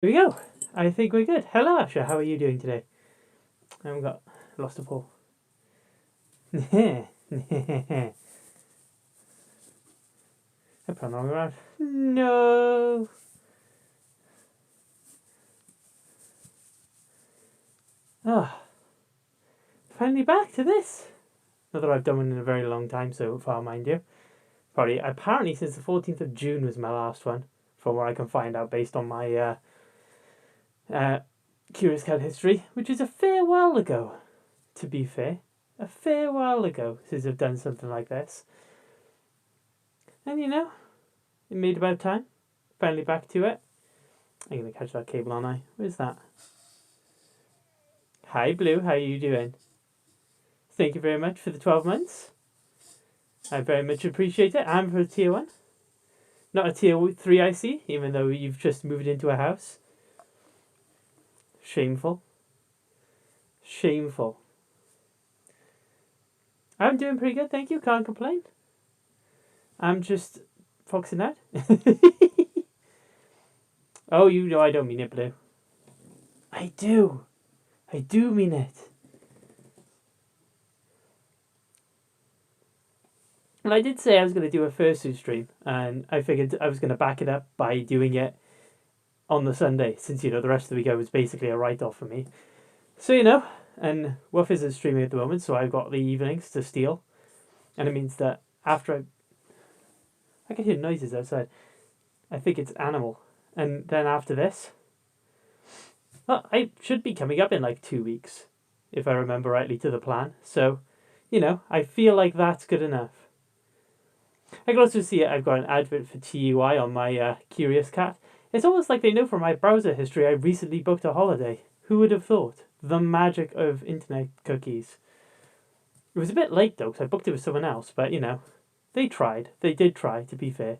Here we go. I think we're good. Hello, Asha. How are you doing today? I haven't got lost a paw. I put on around. No. Ah, finally back to this. Not that I've done one in a very long time so far, mind you. Apparently since the 14th of June was my last one, from what I can find out based on my Curious Cat history, which is a fair while ago, to be fair. A fair while ago since I've done something like this. And it made about time. Finally back to it. I'm going to catch that cable, aren't I? Where's that? Hi, Blue. How are you doing? Thank you very much for the 12 months. I very much appreciate it. I'm for a tier 1. Not a tier 3, I see, even though you've just moved into a house. Shameful. Shameful. I'm doing pretty good, thank you. Can't complain. I'm just foxing out. Oh, you know I don't mean it, Blue. I do. I do mean it. And I did say I was going to do a Fursuit stream, and I figured I was going to back it up by doing it on the Sunday, since, the rest of the weekend was basically a write-off for me. So, and Woof isn't streaming at the moment, so I've got the evenings to steal. And it means that after I can hear noises outside. I think it's animal. And then after this, well, I should be coming up in like 2 weeks, if I remember rightly to the plan. So, I feel like that's good enough. I can also see I've got an advert for TUI on my Curious Cat. It's almost like they know from my browser history I recently booked a holiday. Who would have thought? The magic of internet cookies. It was a bit late though, because I booked it with someone else, but they tried. They did try, to be fair.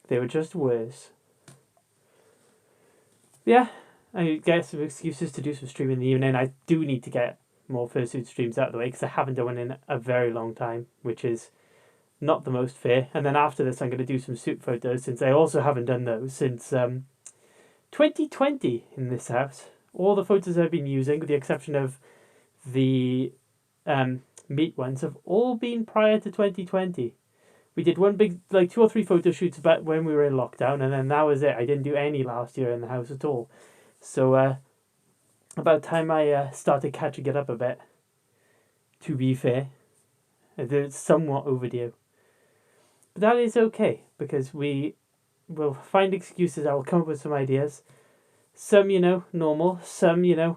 They were just worse. Yeah, I get some excuses to do some streaming in the evening. I do need to get more Fursuit streams out of the way, because I haven't done one in a very long time, which is not the most fair. And then after this, I'm going to do some suit photos, since I also haven't done those since 2020 in this house. All the photos I've been using, with the exception of the meat ones, have all been prior to 2020. We did one big, 2 or 3 photo shoots back when we were in lockdown, and then that was it. I didn't do any last year in the house at all. So, about time I started catching it up a bit, to be fair. It's somewhat overdue. But that is okay, because we will find excuses. I will come up with some ideas. Some, normal. Some,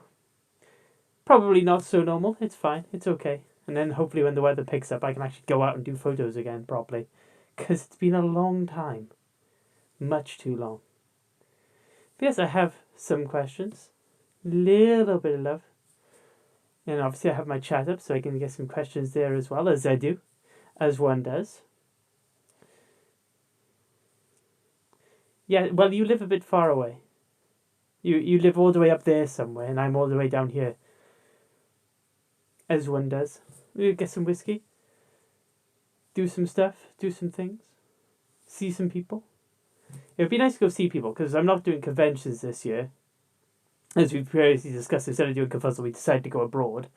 probably not so normal. It's fine. It's okay. And then hopefully when the weather picks up, I can actually go out and do photos again properly. Because it's been a long time. Much too long. But yes, I have some questions. Little bit of love. And obviously I have my chat up, so I can get some questions there as well, as I do. As one does. Yeah, well, you live a bit far away. You live all the way up there somewhere, and I'm all the way down here. As one does. We'll get some whiskey. Do some stuff. Do some things. See some people. It would be nice to go see people, because I'm not doing conventions this year. As we've previously discussed, instead of doing Confuzzle, we decided to go abroad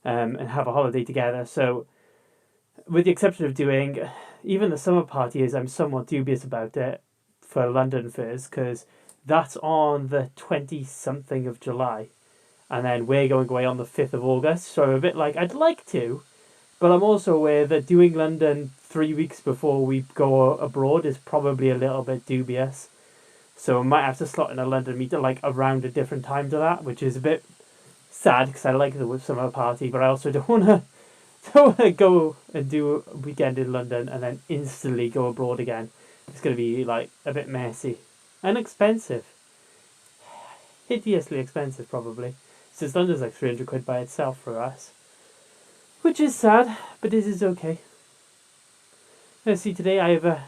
and have a holiday together. So, with the exception of doing even the summer parties, I'm somewhat dubious about it for London Fairs, because that's on the 20-something of July. And then we're going away on the 5th of August. So I'm a bit like, I'd like to, but I'm also aware that doing London 3 weeks before we go abroad is probably a little bit dubious. So I might have to slot in a London meet around a different time to that, which is a bit sad, because I like the summer party, but I also don't want to go and do a weekend in London and then instantly go abroad again. It's going to be a bit messy and expensive. Hideously expensive, probably. Since London's like 300 quid by itself for us. Which is sad, but this is okay. Let's see, today I have a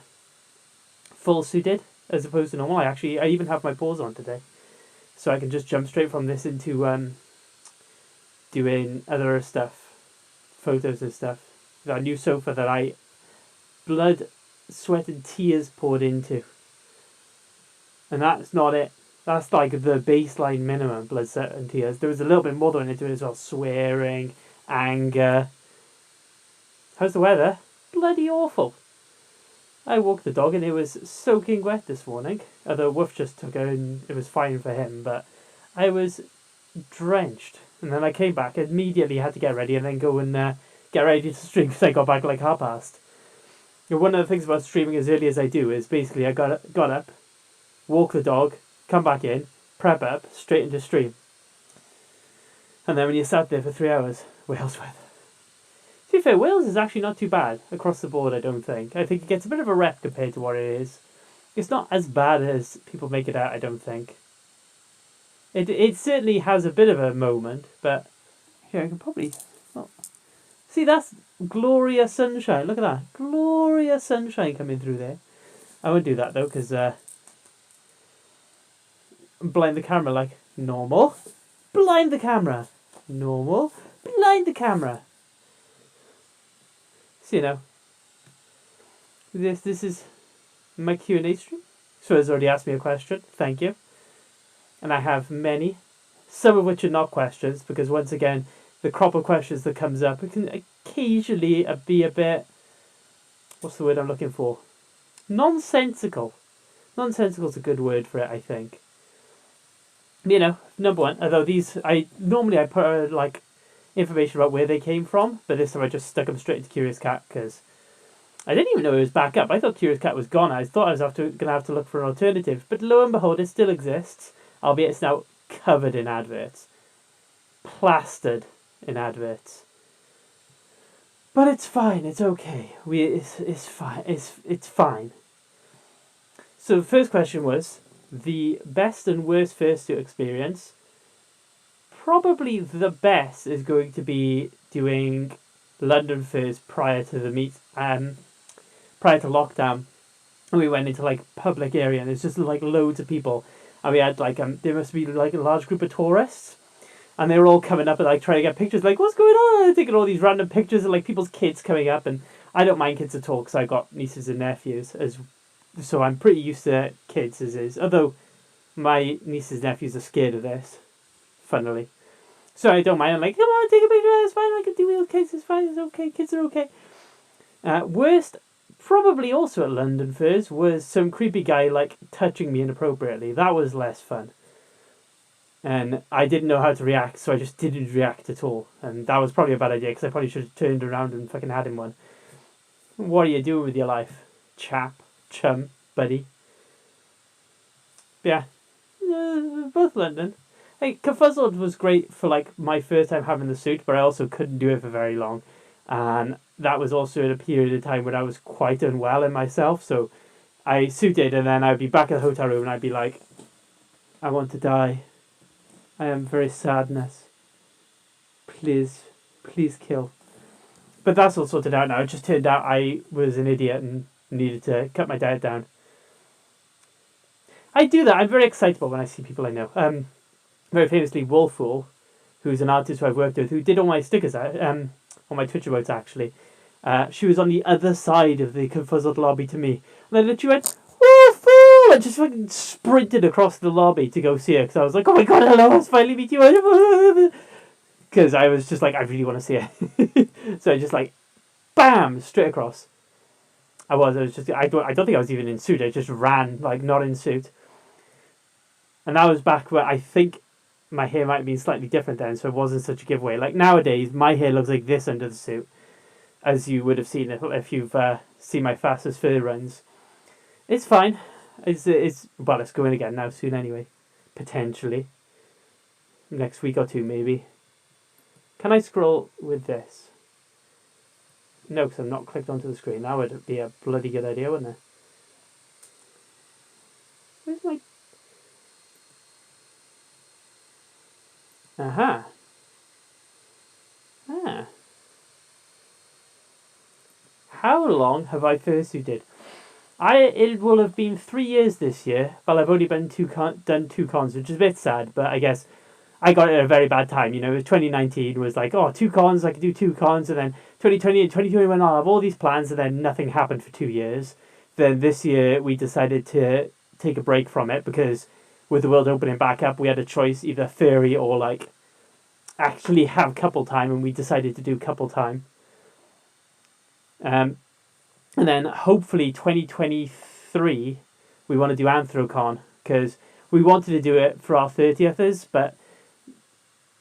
full suited as opposed to normal. I even have my paws on today. So I can just jump straight from this into doing other stuff. Photos and stuff. Got a new sofa that I blood, sweat and tears poured into. And that's not it. That's like the baseline minimum, blood, sweat and tears. There was a little bit more than into it as well. Swearing, anger. How's the weather? Bloody awful. I walked the dog and it was soaking wet this morning. Although Wolf just took her and it was fine for him. But I was drenched. And then I came back, immediately had to get ready and then go and get ready to stream because I got back like 1:30. One of the things about streaming as early as I do is basically I got up, walk the dog, come back in, prep up, straight into stream. And then when you sat there for 3 hours, Wales weather. To be fair, Wales is actually not too bad across the board, I don't think. I think it gets a bit of a rep compared to what it is. It's not as bad as people make it out, I don't think. It certainly has a bit of a moment, but here I can probably... Oh. See, that's glorious sunshine. Look at that. Glorious sunshine coming through there. I won't do that though, because blind the camera like normal. Blind the camera. Normal. Blind the camera. So, you know, this is my Q&A stream. So has already asked me a question. Thank you. And I have many, some of which are not questions, because once again, the crop of questions that comes up, it can occasionally be a bit, what's the word I'm looking for? Nonsensical. Nonsensical is a good word for it, I think. You know, number one, although these, I put like information about where they came from, but this time I just stuck them straight into Curious Cat because I didn't even know it was back up. I thought Curious Cat was gone. I thought I was going to have to look for an alternative, but lo and behold, it still exists. Albeit it's now covered in adverts. Plastered in adverts. But it's fine, it's okay. It's fine. It's fine. So the first question was the best and worst fursuit experience. Probably the best is going to be doing London Furs prior to the prior to lockdown. And we went into like public area and there's just like loads of people. And we had like there must be like a large group of tourists, and they were all coming up and like trying to get pictures. Like, what's going on? And taking all these random pictures of like people's kids coming up, and I don't mind kids at all because I got nieces and nephews, so I'm pretty used to kids as is. Although my nieces and nephews are scared of this, funnily, so I don't mind. I'm like, come on, take a picture. It's fine. I can deal with kids. It's fine. It's okay. Kids are okay. Worst. Probably also at London Furs was some creepy guy like touching me inappropriately. That was less fun. And I didn't know how to react, so I just didn't react at all. And that was probably a bad idea because I probably should have turned around and fucking had him one. What are you doing with your life? Chap, chum, buddy. But yeah, both London. Hey, Confuzzled was great for like my first time having the suit, but I also couldn't do it for very long. And that was also at a period of time when I was quite unwell in myself. So I suited and then I'd be back at the hotel room and I'd be like, I want to die. I am very sadness. Please kill. But that's all sorted out now. It just turned out I was an idiot and needed to cut my diet down. I do that. I'm very excitable when I see people I know. Very famously, Wolfool, who's an artist who I've worked with, who did all my stickers on my Twitch emotes actually. She was on the other side of the Confuzzled lobby to me. And I literally went, Wolfool! And just fucking sprinted across the lobby to go see her. Because I was like, oh my god, hello, I was finally meet you. Because I was just like, I really want to see her. So I just like, bam, straight across. I was just, I don't think I was even in suit. I just ran, like, not in suit. And that was back where I think my hair might have been slightly different then, so it wasn't such a giveaway. Like, nowadays, my hair looks like this under the suit, as you would have seen if you've seen my fastest fur runs. It's fine. It's going again now soon anyway. Potentially. Next week or two, maybe. Can I scroll with this? No, because I'm not clicked onto the screen. That would be a bloody good idea, wouldn't it? Where's my... Aha. Ah. How long have I fursuited? It will have been 3 years this year, but I've only done two cons, which is a bit sad, but I guess I got it at a very bad time. You know, 2019 was like, oh, 2 cons, I could do 2 cons, and then 2020 and 2021, I'll have all these plans, and then nothing happened for 2 years. Then this year, we decided to take a break from it, because with the world opening back up, we had a choice, either furry or like actually have couple time, and we decided to do couple time. And then hopefully 2023 we want to do Anthrocon, because we wanted to do it for our 30th, but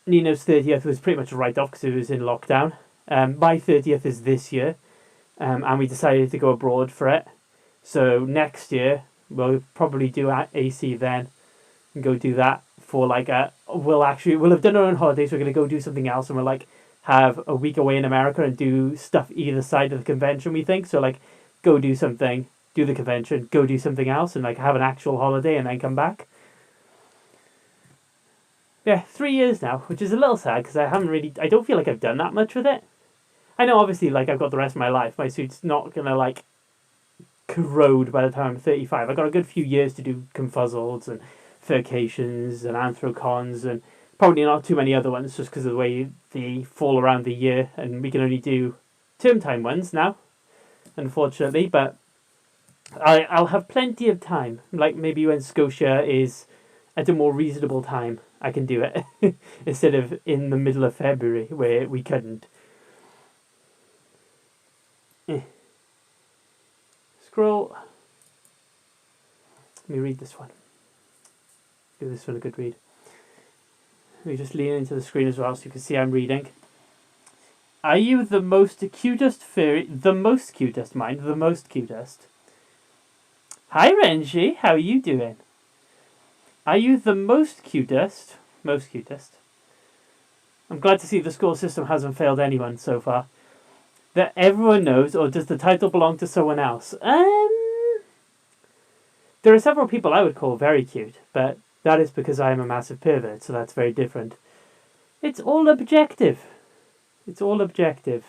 Nino's 30th was pretty much a write-off because it was in lockdown. My 30th is this year, and we decided to go abroad for it. So next year we'll probably do AC then, and go do that for like we'll have done our own holidays. We're gonna go do something else, and we'll like have a week away in America and do stuff either side of the convention, we think. So like go do something, do the convention, go do something else, and like have an actual holiday and then come back. Yeah, 3 years now, which is a little sad because I don't feel like I've done that much with it. I know obviously like I've got the rest of my life. My suit's not gonna like corrode by the time I'm 35. I've got a good few years to do confuzzles and Furcations and Anthrocons, and probably not too many other ones just because of the way they fall around the year, and we can only do term time ones now, unfortunately. But I'll have plenty of time, like maybe when Scotia is at a more reasonable time I can do it instead of in the middle of February where we couldn't. Scroll. Let me read this one. Give this one a good read. Let me just lean into the screen as well so you can see I'm reading. Are you the most cutest furry? The most cutest, mind. The most cutest. Hi Renji, how are you doing? Are you the most cutest? Most cutest. I'm glad to see the score system hasn't failed anyone so far. That everyone knows, or does the title belong to someone else? There are several people I would call very cute, but that is because I am a massive pervert, so that's very different. It's all objective. It's all objective.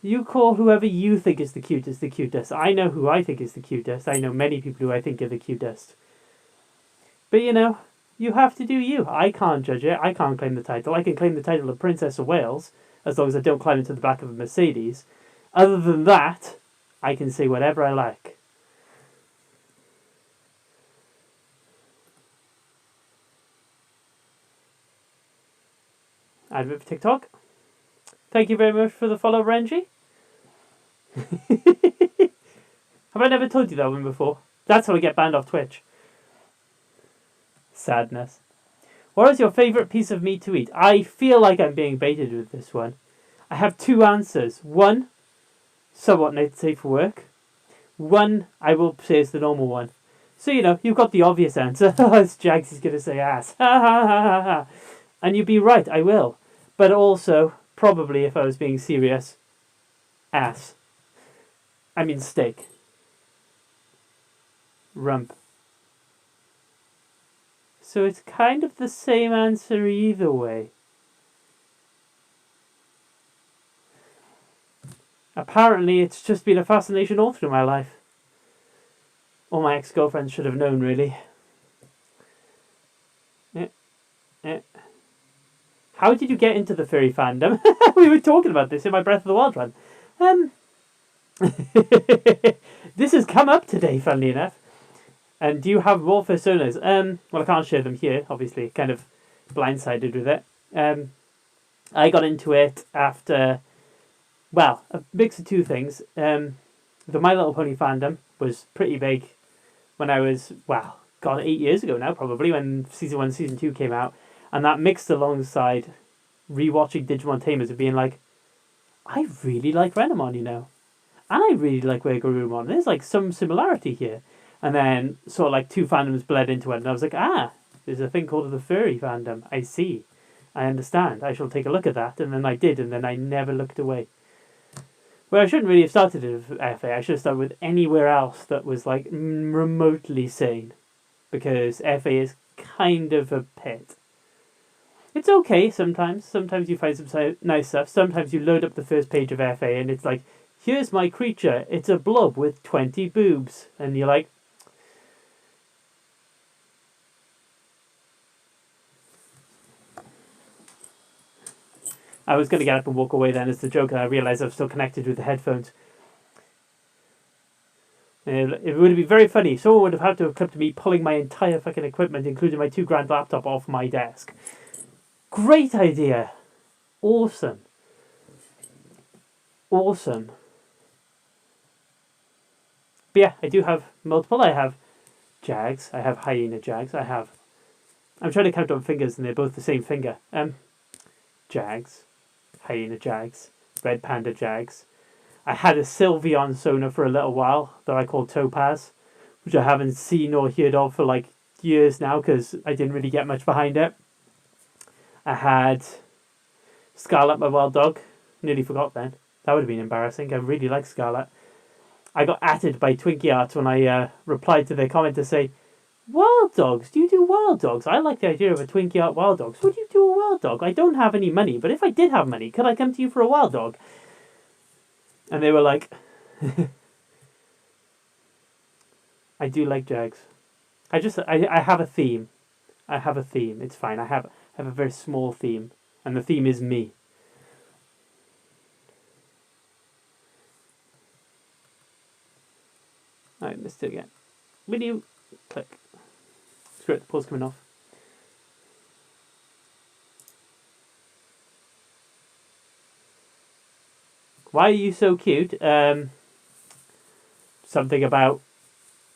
You call whoever you think is the cutest. I know who I think is the cutest. I know many people who I think are the cutest. But you know, you have to do you. I can't judge it. I can't claim the title. I can claim the title of Princess of Wales, as long as I don't climb into the back of a Mercedes. Other than that, I can say whatever I like. Advert for TikTok. Thank you very much for the follow, Renji. Have I never told you that one before? That's how I get banned off Twitch. Sadness. What is your favourite piece of meat to eat? I feel like I'm being baited with this one. I have two answers. One, somewhat safe for work. One, I will say is the normal one. So, you know, you've got the obvious answer. As Jags is going to say ass. Ha ha ha ha ha. And you'd be right, I will. But also, probably if I was being serious, ass. I mean steak. Rump. So it's kind of the same answer either way. Apparently it's just been a fascination all through my life. All my ex-girlfriends should have known, really. How did you get into the furry fandom? We were talking about this in my Breath of the Wild run. This has come up today, funnily enough. And do you have more personas? Well, I can't share them here, obviously. Kind of blindsided with it. I got into it after, well, a mix of two things. The My Little Pony fandom was pretty big when I was, 8 years ago now, probably, when Season 1 Season 2 came out. And that mixed alongside rewatching Digimon Tamers and being like, I really like Renamon, you know. And I really like Wigorumon. There's like some similarity here. And then sort of like two fandoms bled into it. And I was like, there's a thing called the furry fandom. I see. I understand. I shall take a look at that. And then I did. And then I never looked away. Well, I shouldn't really have started with FA. I should have started with anywhere else that was like remotely sane. Because FA is kind of a pit. It's okay sometimes. Sometimes you find some nice stuff. Sometimes you load up the first page of FA and it's like, here's my creature. It's a blob with 20 boobs. And you're like, I was going to get up and walk away then as the joke, and I realised I was still connected with the headphones. And it would have been very funny. Someone would have had to have clipped me pulling my entire fucking equipment, including my $2,000 laptop, off my desk. Great idea. Awesome. Awesome. But yeah, I do have multiple. I have Jags. I have Hyena Jags. I'm trying to count on fingers and they're both the same finger. Jags. Hyena Jags. Red Panda Jags. I had a Sylveon Sona for a little while that I called Topaz, which I haven't seen or heard of for like years now because I didn't really get much behind it. I had Scarlet, my wild dog. Nearly forgot then. That would have been embarrassing. I really like Scarlet. I got atted by Twinkie Arts when I replied to their comment to say, "Wild dogs? Do you do wild dogs? I like the idea of a Twinkie Art wild dog. So would you do a wild dog? I don't have any money, but if I did have money, could I come to you for a wild dog?" And they were like, I do like Jags. I have a theme. I have a theme. It's fine. I have a very small theme. And the theme is me. I missed it again. Video. Click. Screw it. The pause coming off. Why are you so cute? Something about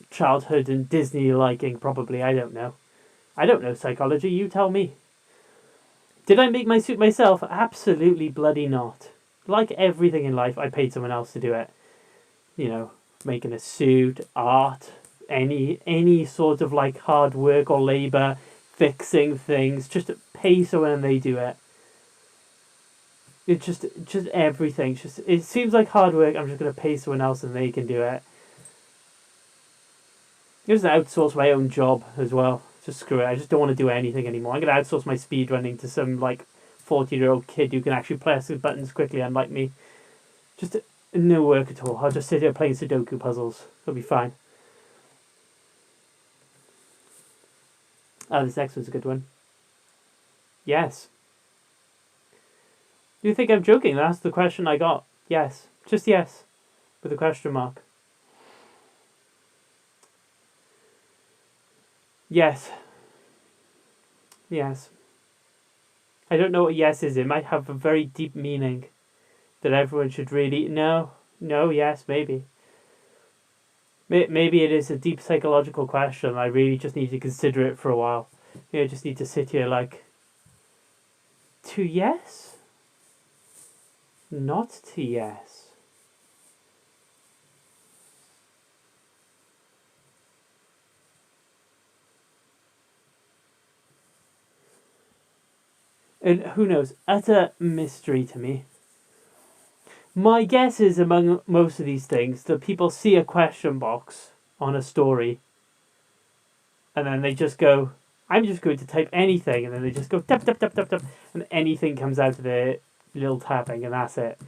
childhood and Disney liking, probably. I don't know. I don't know psychology. You tell me. Did I make my suit myself? Absolutely bloody not. Like everything in life, I paid someone else to do it. You know, making a suit, art, any sort of like hard work or labour, fixing things, just pay someone and they do it. It's just everything. It seems like hard work. I'm just gonna pay someone else and they can do it. I'm just outsource my own job as well. Just screw it. I just don't want to do anything anymore. I'm gonna outsource my speedrunning to some like 40-year-old kid who can actually press his buttons quickly, unlike me. Just no work at all. I'll just sit here playing Sudoku puzzles. It'll be fine. Oh, this next one's a good one. Yes. You think I'm joking? That's the question I got. Yes. Just yes. With a question mark. Yes. Yes. I don't know what yes is. It might have a very deep meaning that everyone should really... No, yes, maybe. Maybe it is a deep psychological question. I really just need to consider it for a while. I just need to sit here like... To yes? Not to yes. And who knows? Utter mystery to me. My guess is among most of these things that people see a question box on a story and then they just go, I'm just going to type anything, and then they just go tap, tap, tap, tap, tap, and anything comes out of their little tapping, and that's it.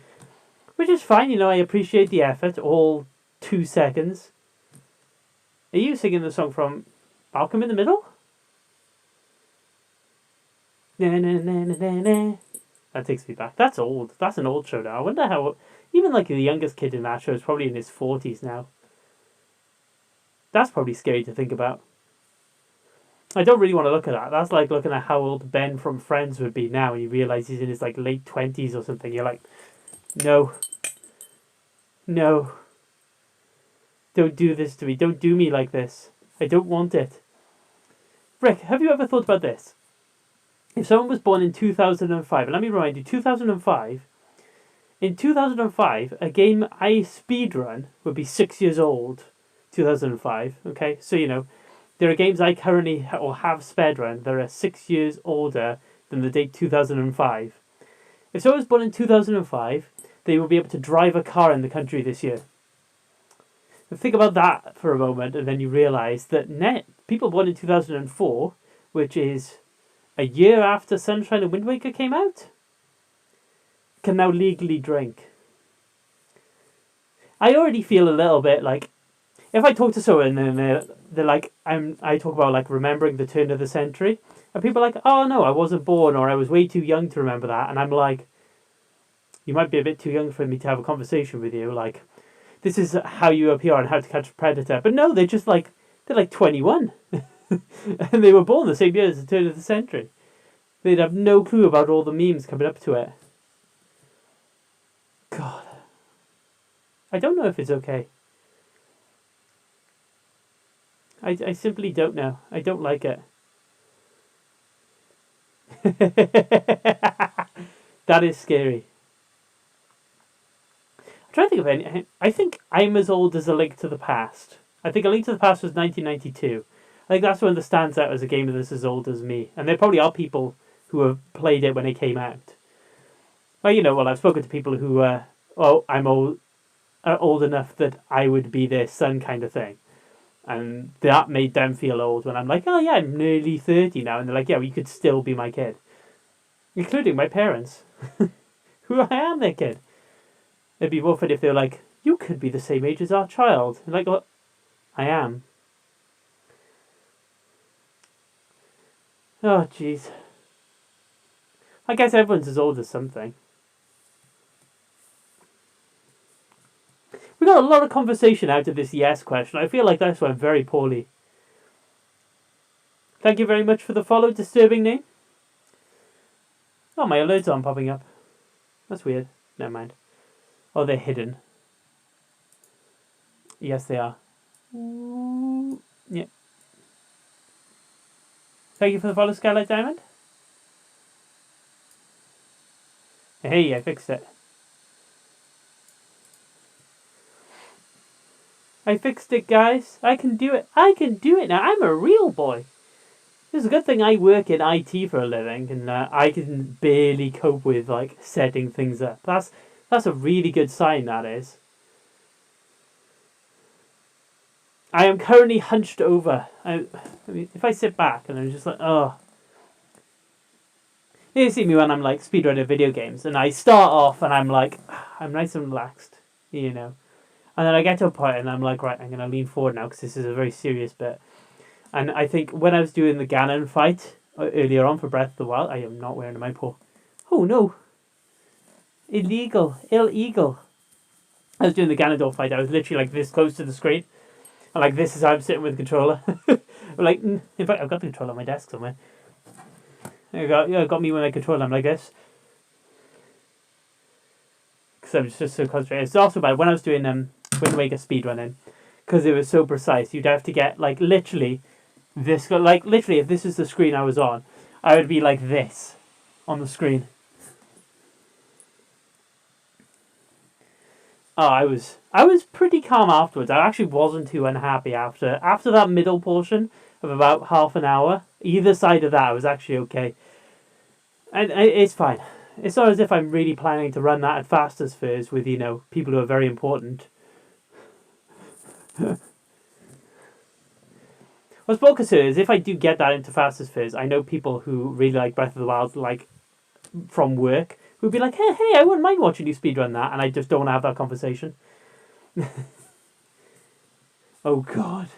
Which is fine, I appreciate the effort, all 2 seconds. Are you singing the song from Malcolm in the Middle? Na, na, na, na, na, na. That takes me back. That's old. That's an old show now. I wonder how... Even like the youngest kid in that show is probably in his 40s now. That's probably scary to think about. I don't really want to look at that. That's like looking at how old Ben from Friends would be now and you realise he's in his like late 20s or something. You're like, no. No. Don't do this to me. Don't do me like this. I don't want it. Rick, have you ever thought about this? If someone was born in 2005, and let me remind you, 2005, in 2005, a game I speedrun would be 6 years old. 2005, okay? So, there are games I currently have speedrun that are 6 years older than the date 2005. If someone was born in 2005, they will be able to drive a car in the country this year. Now think about that for a moment, and then you realise that people born in 2004, which is a year after Sunshine and Wind Waker came out, can now legally drink. I already feel a little bit like, if I talk to someone and they're like, I talk about like remembering the turn of the century, and people are like, oh no, I wasn't born, or I was way too young to remember that, and I'm like, you might be a bit too young for me to have a conversation with you, like, this is how you appear on How to Catch a Predator. But no, they're like 21. And they were born the same year as the turn of the century. They'd have no clue about all the memes coming up to it. God. I don't know if it's okay. I simply don't know. I don't like it. That is scary. I'm trying to think of any. I think I'm as old as A Link to the Past. I think A Link to the Past was 1992. I think that's one that stands out as a game that's as old as me. And there probably are people who have played it when it came out. Well, I've spoken to people who I'm old enough that I would be their son kind of thing. And that made them feel old when I'm like, oh yeah, I'm nearly 30 now. And they're like, yeah, well, you could still be my kid. Including my parents. Who I am their kid. It'd be more funny if they were like, you could be the same age as our child. And like, well, I am. Oh, jeez. I guess everyone's as old as something. We got a lot of conversation out of this yes question. I feel like this went very poorly. Thank you very much for the follow, disturbing name. Oh, my alerts aren't popping up. That's weird. Never mind. Oh, they're hidden. Yes, they are. Yeah. Thank you for the follow, Skylight Diamond. Hey, I fixed it. I fixed it, guys. I can do it. I can do it now. I'm a real boy. It's a good thing I work in IT for a living, and I can barely cope with like setting things up. That's a really good sign. That is. I am currently hunched over. I mean, if I sit back and I'm just like, oh. You see me when I'm like speedrunning video games, and I start off and I'm like, I'm nice and relaxed, And then I get to a point and I'm like, right, I'm going to lean forward now because this is a very serious bit. And I think when I was doing the Ganon fight earlier on for Breath of the Wild, I am not wearing my paw. Oh no. Illegal. I was doing the Ganondorf fight. I was literally like this close to the screen. And like this is how I'm sitting with the controller. I'm like, in fact, I've got the controller on my desk somewhere. I got me with my controller. I'm like this. Because I'm just so concentrated. It's also bad when I was doing Wind Waker speedrunning, because it was so precise. You'd have to get like literally this. Like literally, if this is the screen I was on, I would be like this on the screen. Oh, I was pretty calm afterwards. I actually wasn't too unhappy after that middle portion of about half an hour. Either side of that, I was actually okay. And it's fine. It's not as if I'm really planning to run that at fastest Furs with, people who are very important. What's more concerning is if I do get that into fastest Furs, I know people who really like Breath of the Wild, like from work, who'd be like, hey, I wouldn't mind watching you speedrun that, and I just don't want to have that conversation. Oh, God.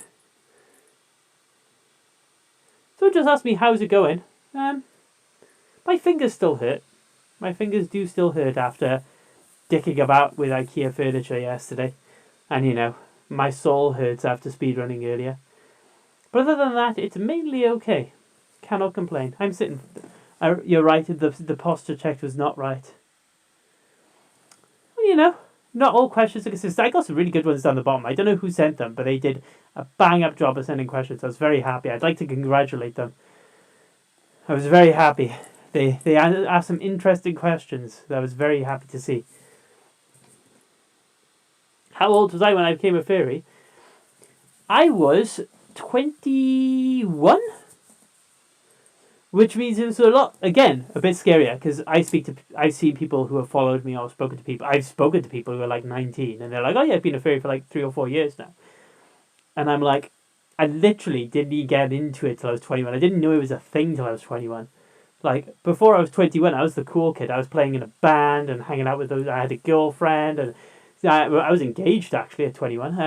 Someone just asked me, how's it going? My fingers still hurt. My fingers do still hurt after dicking about with IKEA furniture yesterday. And, my soul hurts after speedrunning earlier. But other than that, it's mainly okay. Cannot complain. I'm sitting... you're right, the posture check was not right. Well, not all questions are consistent. I got some really good ones down the bottom. I don't know who sent them, but they did a bang-up job of sending questions. I was very happy. I'd like to congratulate them. I was very happy. They asked some interesting questions that I was very happy to see. How old was I when I became a furry? I was 21? Which means it was a lot, again, a bit scarier, because I've seen people who have followed me or spoken to people. I've spoken to people who are like 19, and they're like, oh yeah, I've been a furry for like 3 or 4 years now. And I'm like, I literally didn't get into it till I was 21. I didn't know it was a thing till I was 21. Like, before I was 21, I was the cool kid. I was playing in a band and hanging out with those. I had a girlfriend, and I was engaged, actually, at 21.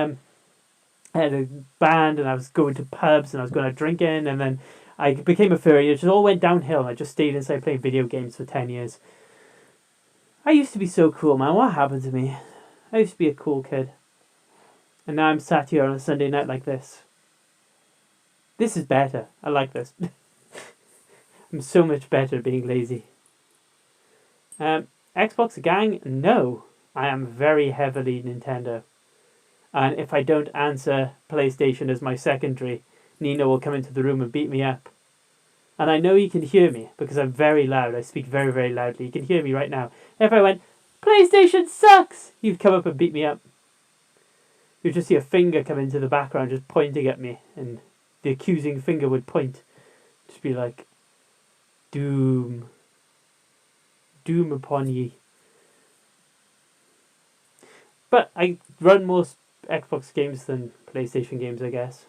I had a band, and I was going to pubs, and I was going out drinking, and then I became a furry. It just all went downhill, and I just stayed inside playing video games for 10 years. I used to be so cool, man. What happened to me? I used to be a cool kid. And now I'm sat here on a Sunday night like this. This is better. I like this. I'm so much better at being lazy. Xbox gang? No. I am very heavily Nintendo. And if I don't answer PlayStation as my secondary, Nino will come into the room and beat me up. And I know he can hear me because I'm very loud. I speak very, very loudly. He can hear me right now. If I went, PlayStation sucks, he'd come up and beat me up. You'd just see a finger come into the background just pointing at me. And the accusing finger would point. Just be like, doom. Doom upon ye. But I run more Xbox games than PlayStation games, I guess.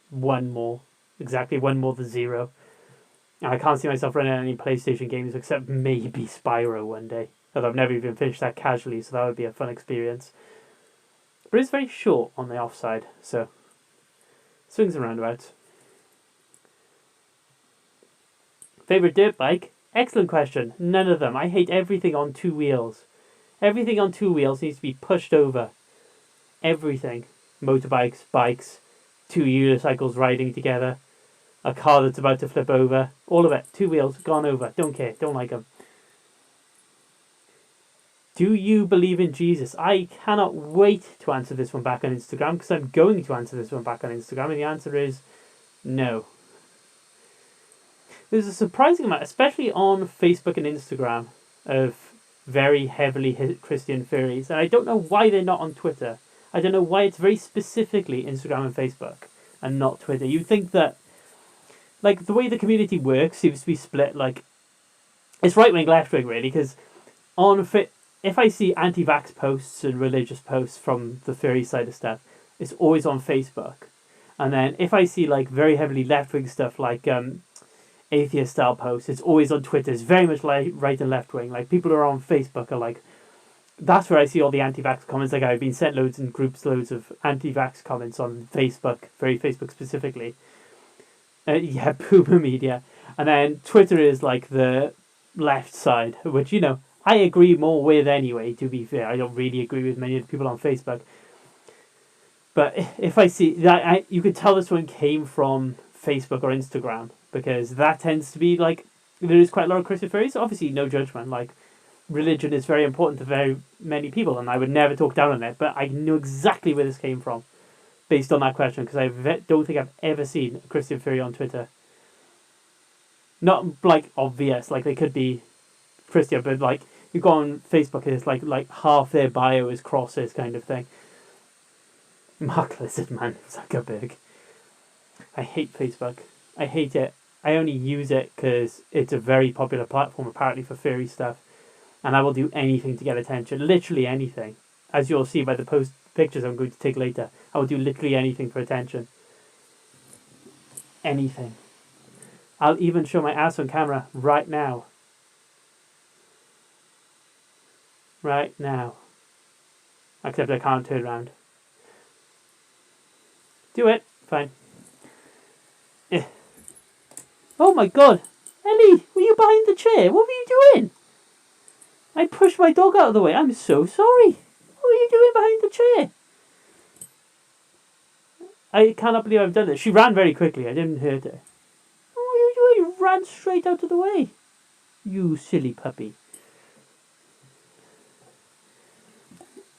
One more. Exactly one more than 0. And I can't see myself running any PlayStation games except maybe Spyro one day. Although I've never even finished that casually, so that would be a fun experience. But it's very short on the offside, so swings and roundabouts. Favourite dirt bike? Excellent question. None of them. I hate everything on 2 wheels. Everything on 2 wheels needs to be pushed over. Everything. Motorbikes, bikes, 2 unicycles riding together, a car that's about to flip over. All of it. 2 wheels, gone over. Don't care. Don't like them. Do you believe in Jesus? I cannot wait to answer this one back on Instagram because I'm going to answer this one back on Instagram, and the answer is no. There's a surprising amount, especially on Facebook and Instagram, of very heavily Christian furries. And I don't know why they're not on Twitter. I don't know why it's very specifically Instagram and Facebook and not Twitter. You'd think that, like, the way the community works seems to be split, like, it's right-wing, left-wing, really, because if I see anti-vax posts and religious posts from the furry side of stuff, it's always on Facebook. And then if I see, like, very heavily left-wing stuff, like, atheist style posts, it's always on Twitter. It's very much like right and left wing. Like, people who are on Facebook are like, that's where I see all the anti-vax comments. Like, I've been sent loads of anti-vax comments on Facebook, very Facebook specifically. Yeah, Puma Media. And then Twitter is like the left side, which, you know, I agree more with anyway, to be fair. I don't really agree with many of the people on Facebook. But if I see that, you could tell this one came from Facebook or Instagram, because that tends to be like, there is quite a lot of Christian furries. Obviously, no judgment. Like, religion is very important to very many people, and I would never talk down on it. But I knew exactly where this came from, based on that question, because I don't think I've ever seen a Christian furry on Twitter. Not like obvious, like they could be Christian, but like you go on Facebook and it's like half their bio is crosses kind of thing. Mark Lizardman, Zuckerberg. I hate Facebook. I hate it. I only use it because it's a very popular platform apparently for furry stuff, and I will do anything to get attention. Literally anything. As you'll see by the pictures I'm going to take later, I will do literally anything for attention. Anything. I'll even show my ass on camera right now. Right now. Except I can't turn around. Do it. Fine. Oh my god! Ellie, were you behind the chair? What were you doing? I pushed my dog out of the way. I'm so sorry. What were you doing behind the chair? I cannot believe I've done this. She ran very quickly. I didn't hurt her. What were you doing? You ran straight out of the way. You silly puppy.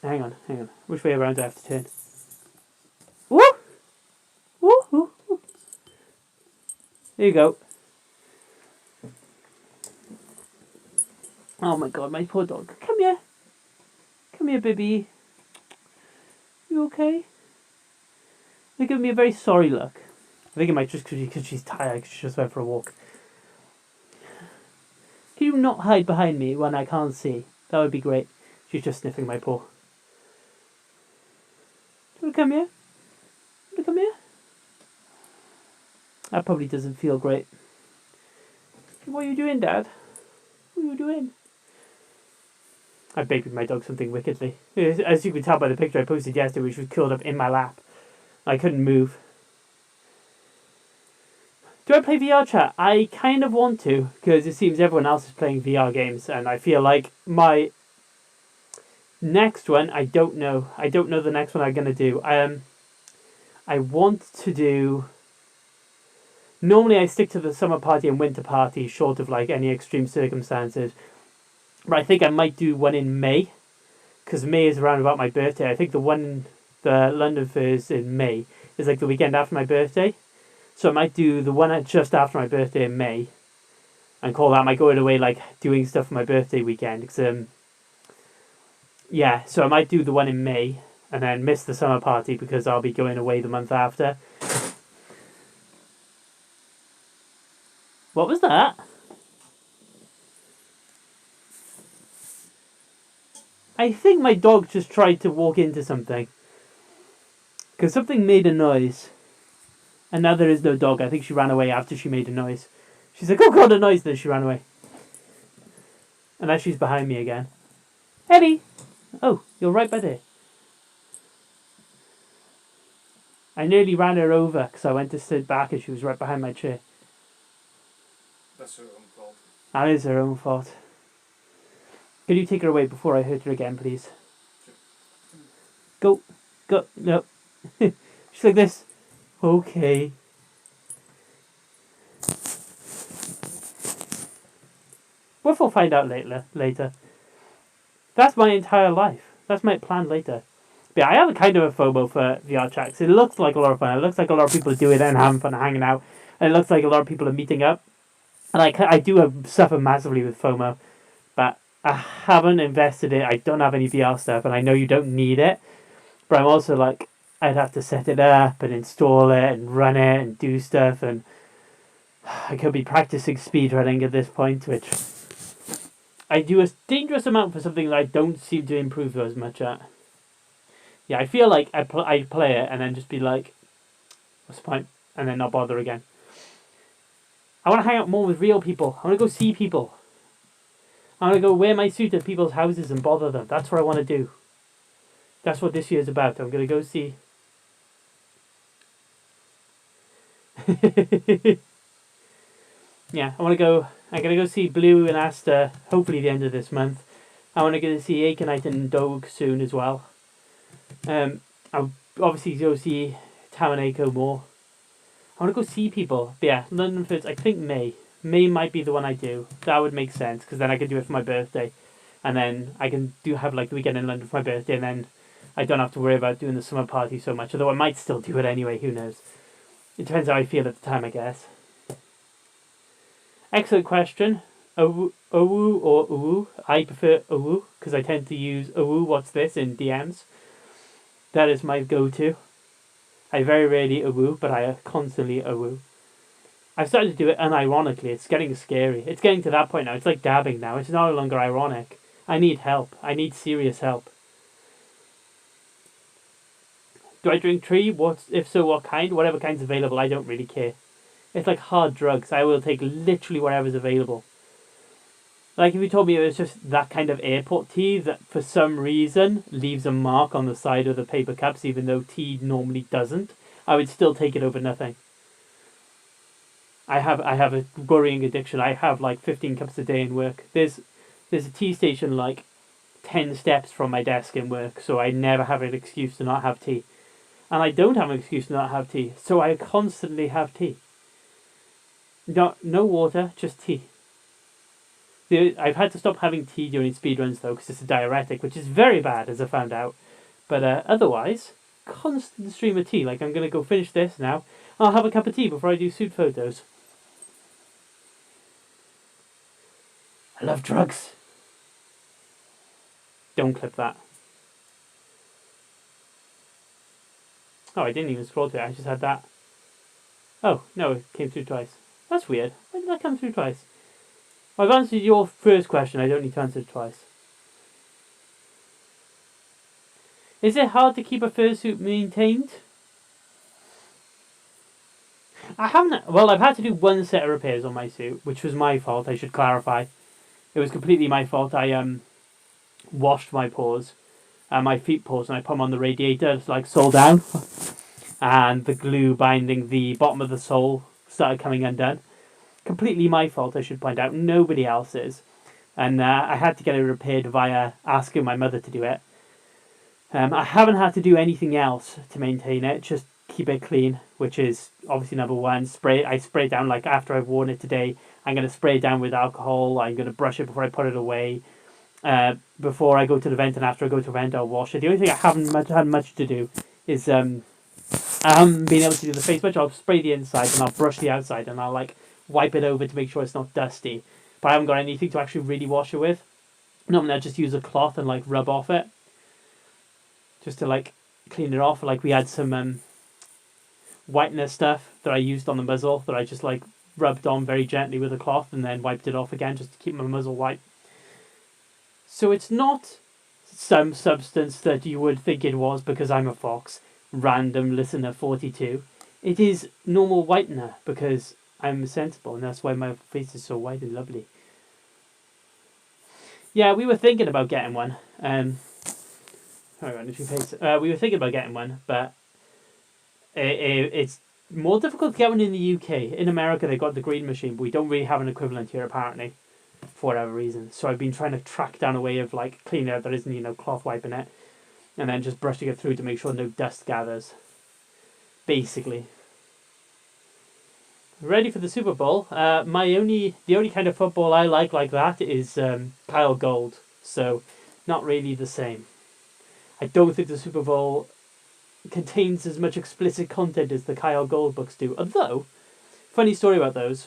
Hang on. Which way around do I have to turn? Woo! Woo! Woo! Woo. There you go. Oh my god, my poor dog. Come here. Come here, baby. You okay? They're giving me a very sorry look. I think it might just because she's tired, because she just went for a walk. Can you not hide behind me when I can't see? That would be great. She's just sniffing my paw. Do you want to come here? Do you want to come here? That probably doesn't feel great. What are you doing, Dad? What are you doing? I babied my dog something wickedly. As you can tell by the picture I posted yesterday, she was curled up in my lap. I couldn't move. Do I play VR chat? I kind of want to, because it seems everyone else is playing VR games, and I feel like my Next one, I don't know. I don't know the next one I'm going to do. I want to do... Normally I stick to the summer party and winter party, short of like any extreme circumstances. But I think I might do one in May, because May is around about my birthday. I think the London Furs in May is like the weekend after my birthday. So I might do the one just after my birthday in May, and call that my going away, like doing stuff for my birthday weekend. Because yeah, so I might do the one in May and then miss the summer party because I'll be going away the month after. What was that? I think my dog just tried to walk into something. Because something made a noise. And now there is no dog. I think she ran away after she made a noise. She's like, oh god, a noise, then she ran away. And now she's behind me again. Eddie! Oh, you're right by there. I nearly ran her over because I went to sit back and she was right behind my chair. That's her own fault. That is her own fault. Can you take her away before I hurt her again, please? Sure. Go. No. She's like this. Okay. We'll find out later. That's my entire life. That's my plan later. But yeah, I have a kind of a FOMO for VR chats. It looks like a lot of fun. It looks like a lot of people are doing it and having fun and hanging out. And it looks like a lot of people are meeting up. And I do suffer massively with FOMO. But I haven't invested it. I don't have any VR stuff. And I know you don't need it. But I'm also like, I'd have to set it up and install it and run it and do stuff. And I could be practicing speedrunning at this point, which I do a dangerous amount for something that I don't seem to improve as much at. Yeah, I feel like I play it and then just be like, what's the point? And then not bother again. I want to hang out more with real people. I want to go see people. I want to go wear my suit at people's houses and bother them. That's what I want to do. That's what this year's about. I'm going to go see... yeah, I'm going to go see Blue and Asta, hopefully the end of this month. I want to go see Aconite and Doge soon as well. I'll obviously go see Tamanako more. I want to go see people. But yeah, London Furs, I think May. May might be the one I do. That would make sense, because then I can do it for my birthday. And then I can have like the weekend in London for my birthday, and then I don't have to worry about doing the summer party so much. Although I might still do it anyway, who knows. It depends how I feel at the time, I guess. Excellent question. Owu or Uwu? I prefer Owu, because I tend to use Owu, what's this, in DMs. That is my go-to. I very rarely Owu, but I constantly Owu. I've started to do it unironically. It's getting scary. It's getting to that point now. It's like dabbing now. It's no longer ironic. I need help. I need serious help. Do I drink tree? If so, what kind? Whatever kind's available, I don't really care. It's like hard drugs. I will take literally whatever's available. Like if you told me it was just that kind of airport tea that for some reason leaves a mark on the side of the paper cups, even though tea normally doesn't, I would still take it over nothing. I have a worrying addiction. I have like 15 cups a day in work. There's a tea station like 10 steps from my desk in work, so I never have an excuse to not have tea. And I don't have an excuse to not have tea, so I constantly have tea. No water, just tea. I've had to stop having tea during speedruns though, because it's a diuretic, which is very bad, as I found out. But otherwise, constant stream of tea. Like I'm going to go finish this now. I'll have a cup of tea before I do suit photos. I love drugs. Don't clip that. Oh, I didn't even scroll to it. I just had that. Oh, no, it came through twice. That's weird. Why did that come through twice? I've answered your first question. I don't need to answer it twice. Is it hard to keep a fursuit maintained? I haven't... Well, I've had to do one set of repairs on my suit, which was my fault, I should clarify. It was completely my fault. I washed my paws, my feet paws, and I put them on the radiator, like sole down. And the glue binding the bottom of the sole started coming undone. Completely my fault, I should point out. Nobody else's. And I had to get it repaired via asking my mother to do it. I haven't had to do anything else to maintain it, just keep it clean, which is obviously number one. I spray it down, like after I've worn it today, I'm going to spray it down with alcohol, I'm going to brush it before I put it away. Before I go to the vent and after I go to the vent, I'll wash it. The only thing I haven't had much to do is I haven't been able to do the face much. I'll spray the inside and I'll brush the outside and I'll like wipe it over to make sure it's not dusty. But I haven't got anything to actually really wash it with. Normally I just use a cloth and like rub off it, just to like clean it off. Like we had some whitener stuff that I used on the muzzle that I just like rubbed on very gently with a cloth and then wiped it off again just to keep my muzzle white. So it's not some substance that you would think it was because I'm a fox, random listener 42. It is normal whitener because I'm sensible and that's why my face is so white and lovely. Yeah, we were thinking about getting one. We were thinking about getting one, but it's more difficult to get one in the UK. In America, they got the green machine, but we don't really have an equivalent here, apparently, for whatever reason. So I've been trying to track down a way of like cleaning it that isn't, cloth wiping it, and then just brushing it through to make sure no dust gathers. Basically. Ready for the Super Bowl. The only kind of football I like that is Kyle Gold. So, not really the same. I don't think the Super Bowl contains as much explicit content as the Kyle Gold books do. Although, funny story about those.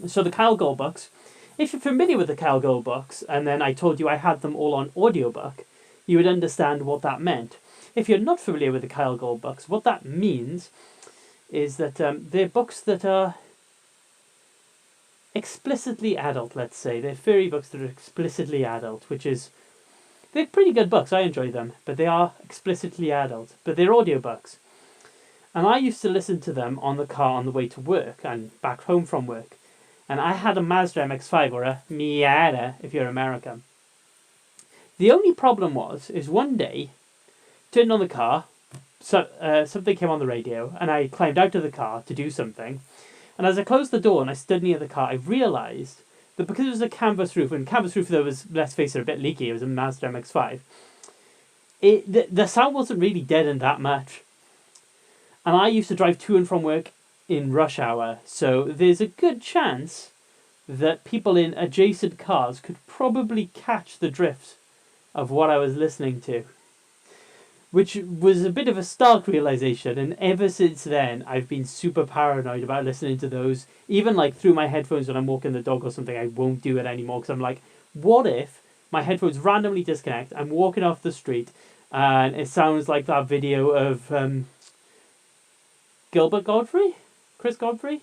So the Kyle Gold books, if you're familiar with the Kyle Gold books, and then I told you I had them all on audiobook, you would understand what that meant. If you're not familiar with the Kyle Gold books, what that means is that they're books that are explicitly adult, let's say. They're furry books that are explicitly adult, which is... They're pretty good books, I enjoy them, but they are explicitly adult. But they're audiobooks. And I used to listen to them on the car on the way to work and back home from work. And I had a Mazda MX-5, or a Miata, if you're American. The only problem is one day, turned on the car, something came on the radio, and I climbed out of the car to do something. And as I closed the door and I stood near the car, I realised that because it was a canvas roof, and canvas roof though was, let's face it, a bit leaky, it was a Mazda MX-5, the sound wasn't really deadened that much. And I used to drive to and from work in rush hour, so there's a good chance that people in adjacent cars could probably catch the drift of what I was listening to. Which was a bit of a stark realization, and ever since then I've been super paranoid about listening to those. Even like through my headphones when I'm walking the dog or something, I won't do it anymore because I'm like, what if my headphones randomly disconnect, I'm walking off the street and it sounds like that video of Chris Godfrey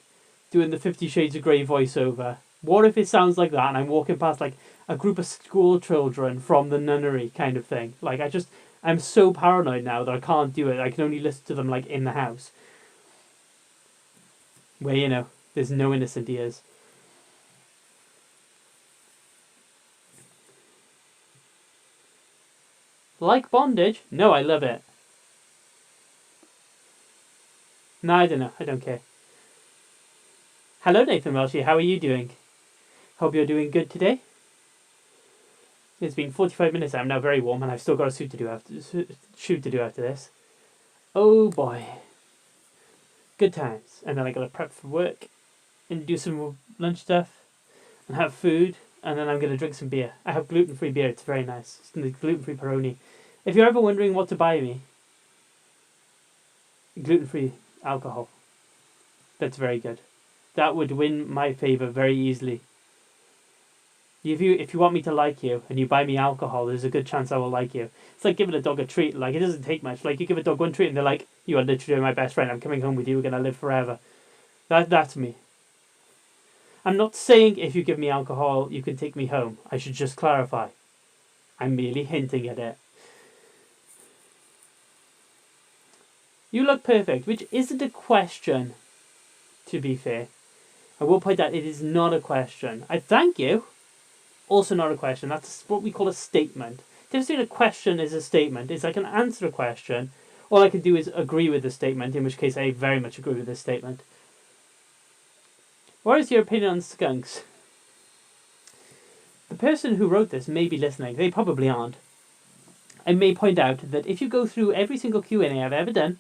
doing the 50 Shades of Grey voiceover. What if it sounds like that and I'm walking past like a group of school children from the nunnery kind of thing? Like I'm so paranoid now that I can't do it. I can only listen to them like in the house. Where, there's no innocent ears. Like bondage? No, I love it. No, I don't know. I don't care. Hello, Nathan Welshie. How are you doing? Hope you're doing good today. It's been 45 minutes. I'm now very warm, and I've still got a shoot to do after this. Oh boy, good times. And then I gotta prep for work, and do some lunch stuff, and have food, and then I'm gonna drink some beer. I have gluten-free beer. It's very nice. It's the gluten-free Peroni. If you're ever wondering what to buy me, gluten-free alcohol. That's very good. That would win my favour very easily. If you want me to like you and you buy me alcohol, there's a good chance I will like you. It's like giving a dog a treat. Like, it doesn't take much. Like, you give a dog one treat and they're like, you are literally my best friend. I'm coming home with you. We're going to live forever. That's me. I'm not saying if you give me alcohol, you can take me home. I should just clarify. I'm merely hinting at it. You look perfect, which isn't a question, to be fair. I will point out it is not a question. I thank you. Also not a question. That's what we call a statement. The difference between a question is a statement. Is I can answer a question. All I can do is agree with the statement, in which case I very much agree with this statement. What is your opinion on skunks? The person who wrote this may be listening. They probably aren't. I may point out that if you go through every single Q&A I've ever done,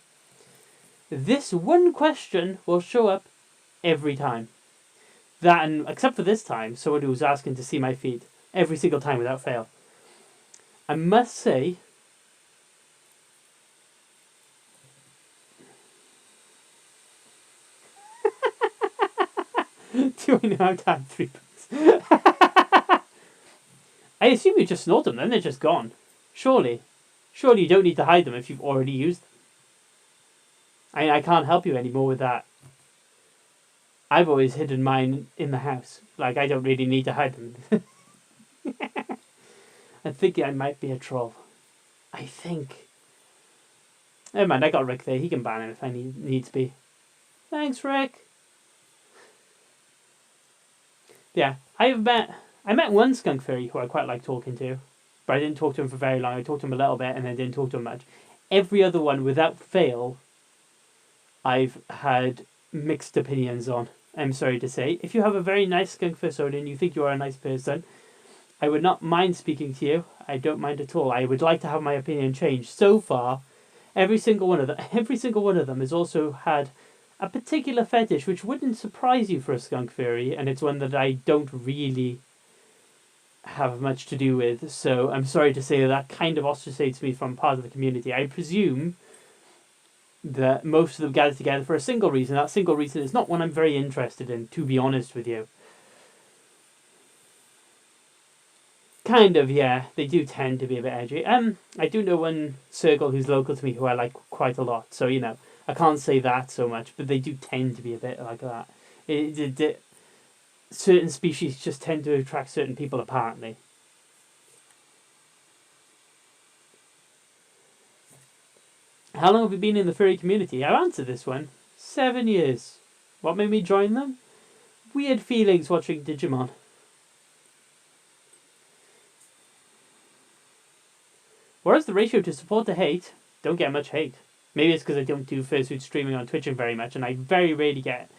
this one question will show up every time. That, and except for this time, someone who was asking to see my feet every single time without fail. I must say, do I know how to have 3 books? I assume you just snorted them, then they're just gone. Surely you don't need to hide them if you've already used them. I can't help you anymore with that. I've always hidden mine in the house. Like, I don't really need to hide them. I'm thinking I might be a troll. I think. Never mind, I got Rick there. He can ban him if I need to be. Thanks, Rick. Yeah, I met one skunk furry who I quite like talking to, but I didn't talk to him for very long. I talked to him a little bit and then didn't talk to him much. Every other one, without fail, I've had mixed opinions on. I'm sorry to say. If you have a very nice skunk persona and you think you are a nice person, I would not mind speaking to you. I don't mind at all. I would like to have my opinion changed. So far, every single one of them has also had a particular fetish which wouldn't surprise you for a skunk furry, and it's one that I don't really have much to do with. So I'm sorry to say that kind of ostracizates me from part of the community. I presume that most of them gather together for a single reason. That single reason is not one I'm very interested in, to be honest with you. Kind of, yeah. They do tend to be a bit edgy. I do know one circle who's local to me who I like quite a lot, so, you know, I can't say that so much, but they do tend to be a bit like that. Certain species just tend to attract certain people, apparently. How long have you been in the furry community? I've answered this one. 7 years. What made me join them? Weird feelings watching Digimon. Whereas the ratio to support to hate, don't get much hate. Maybe it's because I don't do fursuit streaming on Twitch very much, and I very rarely get.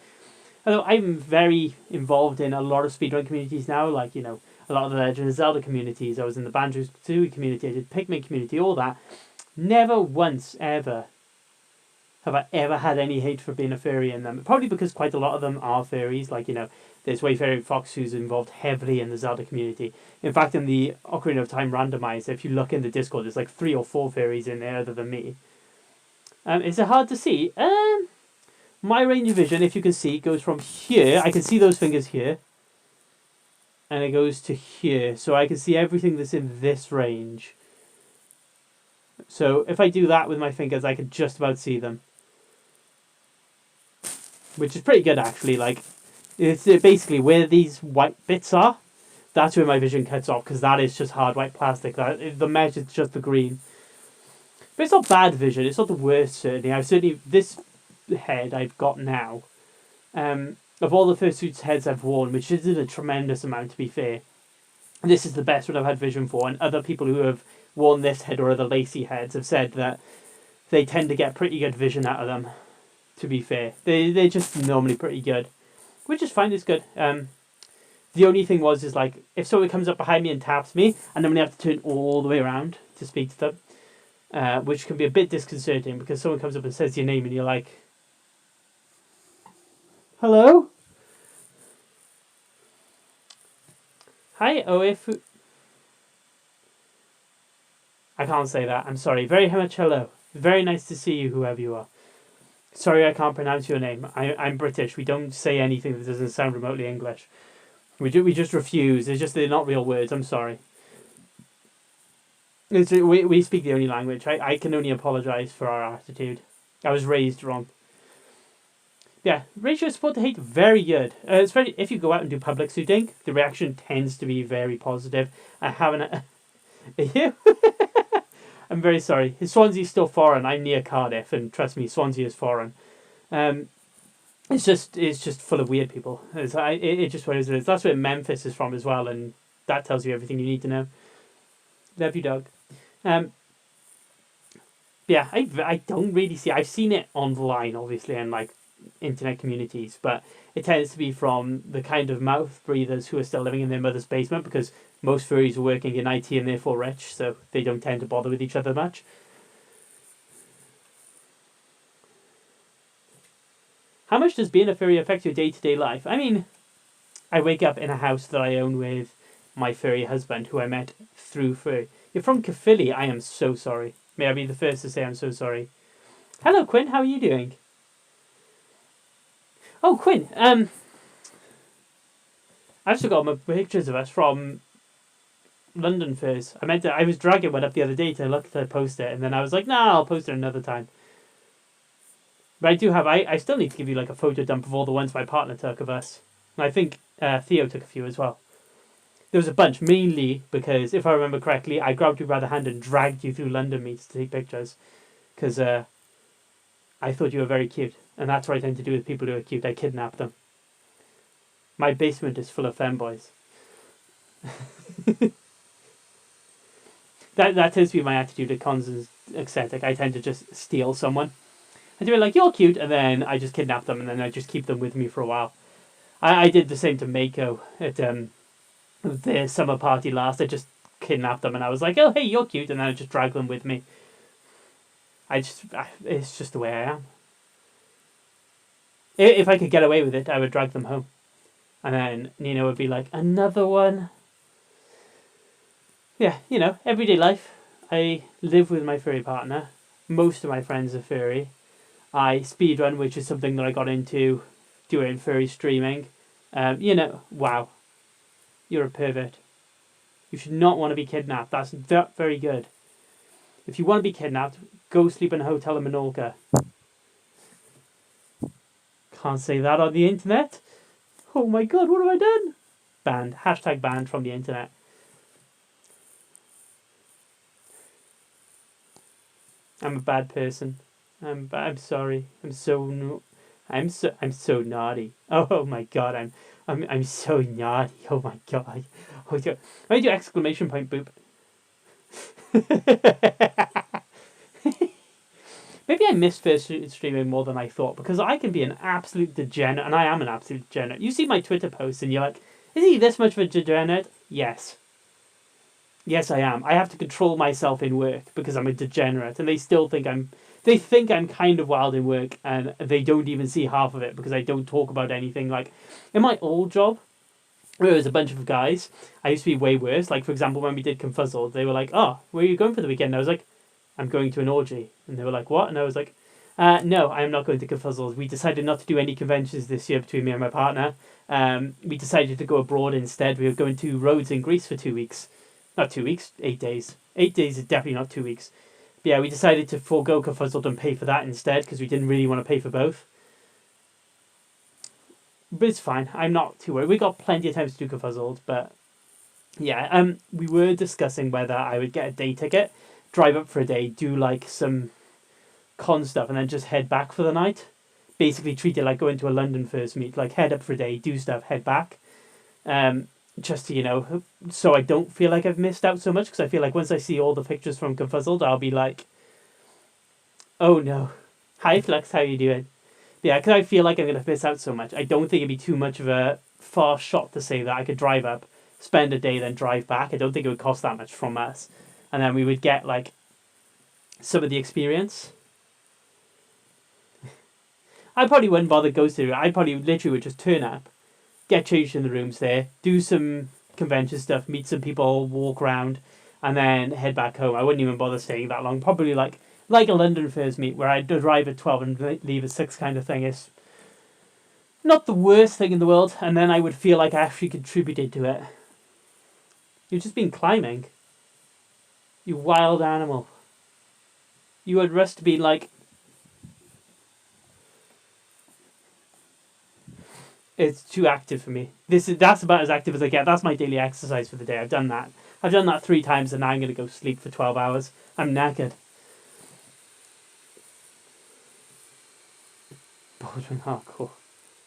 Although I'm very involved in a lot of speedrun communities now, like, you know, a lot of the Legend of Zelda communities. I was in the Banjo-Kazooie community, I did Pikmin community, all that. Never once ever have I ever had any hate for being a furry in them. Probably because quite a lot of them are furries. Like, you know, there's Wayfaring Fox who's involved heavily in the Zelda community. In fact, in the Ocarina of Time randomizer, if you look in the Discord, there's like 3 or 4 furries in there other than me. Is it hard to see? My range of vision, if you can see, goes from here. I can see those fingers here. And it goes to here. So I can see everything that's in this range. So if I do that with my fingers, I can just about see them. Which is pretty good, actually. Like, it's basically where these white bits are. That's where my vision cuts off, because that is just hard white plastic. The mesh is just the green. But it's not bad vision. It's not the worst, certainly. This head I've got now, of all the fursuits heads I've worn, which isn't a tremendous amount, to be fair, this is the best one I've had vision for. And other people who have worn this head or other lacy heads have said that they tend to get pretty good vision out of them, to be fair. They're just normally pretty good, which is fine. It's good. The only thing is like, if someone comes up behind me and taps me, and then we have to turn all the way around to speak to them, which can be a bit disconcerting, because someone comes up and says your name and you're like, hello? Hi, OF. I can't say that. I'm sorry. Very much hello. Very nice to see you, whoever you are. Sorry I can't pronounce your name. I'm British. We don't say anything that doesn't sound remotely English. We just refuse. They're not real words. I'm sorry. We speak the only language. I can only apologise for our attitude. I was raised wrong. Yeah, ratio of support to hate, very good. Especially if you go out and do public suiting, the reaction tends to be very positive. I haven't... I'm very sorry. Swansea's still foreign. I'm near Cardiff, and trust me, Swansea is foreign. It's just full of weird people. It just what it is. That's where Memphis is from as well, and that tells you everything you need to know. Love you, dog. Yeah, I don't really see. I've seen it online, obviously, and like internet communities, but it tends to be from the kind of mouth breathers who are still living in their mother's basement, because most furries are working in IT and therefore rich, so they don't tend to bother with each other much. How much does being a furry affect your day-to-day life? I mean, I wake up in a house that I own with my furry husband, who I met through furry. You're from Caerphilly. I am so sorry. May I be the first to say I'm so sorry. Hello, Quinn. How are you doing? Oh, Quinn. I've still got my pictures of us from London fairs. I was dragging one up the other day to look to post it, and then I was like, nah, I'll post it another time. But I do have, I still need to give you like a photo dump of all the ones my partner took of us. And I think Theo took a few as well. There was a bunch, mainly because, if I remember correctly, I grabbed you by the hand and dragged you through London meets to take pictures. Because I thought you were very cute. And that's what I tend to do with people who are cute. I kidnap them. My basement is full of femboys. That tends to be my attitude at cons and eccentric. I tend to just steal someone. And they're like, you're cute, and then I just kidnap them, and then I just keep them with me for a while. I did the same to Mako at their summer party last. I just kidnapped them, and I was like, oh, hey, you're cute, and then I just dragged them with me. It's just the way I am. If I could get away with it, I would drag them home. And then Nina would be like, another one. Yeah, everyday life. I live with my furry partner. Most of my friends are furry. I speedrun, which is something that I got into doing furry streaming. Wow. You're a pervert. You should not want to be kidnapped. That's very good. If you want to be kidnapped, go sleep in a hotel in Menorca. Can't say that on the internet. Oh my god, what have I done? Banned. Hashtag banned from the internet. I'm a bad person. I'm sorry. I'm so naughty. Oh my god, I'm so naughty. Oh my god. Oh god. I do exclamation point boop. Maybe I missed Fursuit streaming more than I thought, because I can be an absolute degenerate, and I am an absolute degenerate. You see my Twitter posts and you're like, is he this much of a degenerate? Yes. Yes, I am. I have to control myself in work because I'm a degenerate, and they think I'm kind of wild in work, and they don't even see half of it because I don't talk about anything. Like, in my old job, where there was a bunch of guys, I used to be way worse. Like, for example, when we did Confuzzled, they were like, oh, where are you going for the weekend? And I was like, I'm going to an orgy. And they were like, what? And I was like, no, I am not going to Confuzzled. We decided not to do any conventions this year between me and my partner. We decided to go abroad instead. We were going to Rhodes in Greece for 2 weeks. Not 2 weeks, 8 days. 8 days is definitely not 2 weeks. But yeah, we decided to forego Confuzzled and pay for that instead because we didn't really want to pay for both. But it's fine. I'm not too worried. We got plenty of time to do Confuzzled, but yeah, we were discussing whether I would get a day ticket, drive up for a day, do like some con stuff, and then just head back for the night. Basically treat it like going to a London first meet, like head up for a day, do stuff, head back. Just to, so I don't feel like I've missed out so much, because I feel like once I see all the pictures from Confuzzled, I'll be like, oh no. Hi Flux, how you doing? Yeah, because I feel like I'm going to miss out so much. I don't think it'd be too much of a far shot to say that I could drive up, spend a day, then drive back. I don't think it would cost that much from us. And then we would get, like, some of the experience. I probably wouldn't bother go through it. I probably literally would just turn up, get changed in the rooms there, do some convention stuff, meet some people, walk around, and then head back home. I wouldn't even bother staying that long. Probably like a London Fairs meet where I'd arrive at 12 and leave at 6 kind of thing is not the worst thing in the world, and then I would feel like I actually contributed to it. You've just been climbing. You wild animal. You had Rust be like... It's too active for me. That's about as active as I get. That's my daily exercise for the day. I've done that. I've done that 3 times, and now I'm going to go sleep for 12 hours. I'm knackered. Bouldering hardcore.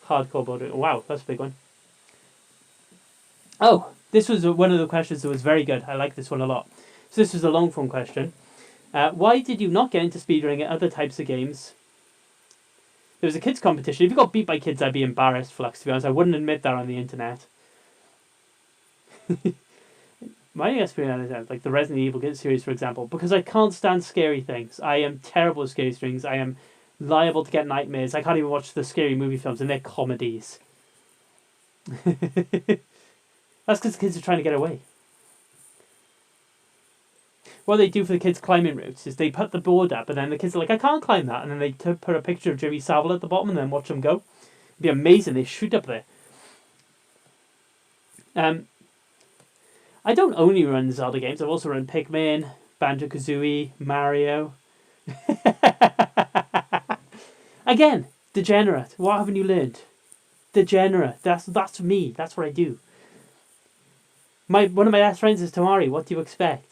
Hardcore bouldering. Wow, that's a big one. Oh, this was one of the questions that was very good. I like this one a lot. So this was a long form question. Why did you not get into speedrunning at other types of games? There was a kids competition. If you got beat by kids, I'd be embarrassed, Flux, to be honest. I wouldn't admit that on the internet. My experience is like the Resident Evil series, for example, because I can't stand scary things. I am terrible at scary things. I am liable to get nightmares. I can't even watch the scary movie films, and they're comedies. That's because the kids are trying to get away. What they do for the kids' climbing routes is they put the board up, and then the kids are like, I can't climb that. And then they put a picture of Jimmy Savile at the bottom and then watch them go. It'd be amazing. They shoot up there. I don't only run Zelda games. I've also run Pikmin, Banjo-Kazooie, Mario. Again, degenerate. What haven't you learned? Degenerate. That's me. That's what I do. One of my best friends is Tamari. What do you expect?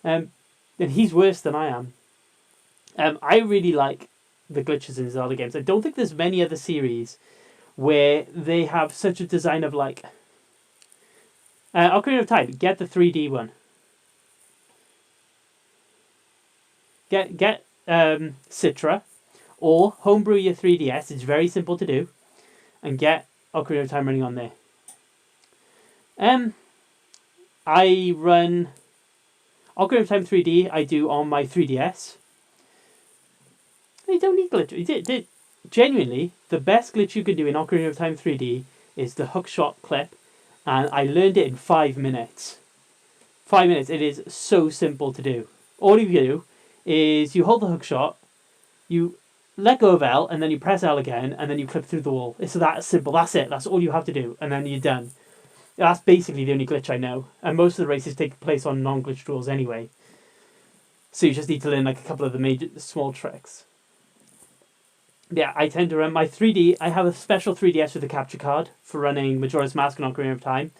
And he's worse than I am. I really like the glitches in Zelda games. I don't think there's many other series where they have such a design of like... Ocarina of Time, get the 3D one. Get Citra, or homebrew your 3DS. It's very simple to do, and get Ocarina of Time running on there. I run Ocarina of Time 3D. I do on my 3DS. You don't need glitch. Genuinely, the best glitch you can do in Ocarina of Time 3D is the hookshot clip. And I learned it in 5 minutes. 5 minutes. It is so simple to do. All you do is you hold the hook shot, you let go of L, and then you press L again, and then you clip through the wall. It's that simple. That's it. That's all you have to do. And then you're done. That's basically the only glitch I know. And most of the races take place on non-glitched rules anyway. So you just need to learn like a couple of the small tricks. Yeah, I tend to run my 3D. I have a special 3DS with a capture card for running Majora's Mask and Ocarina of Time.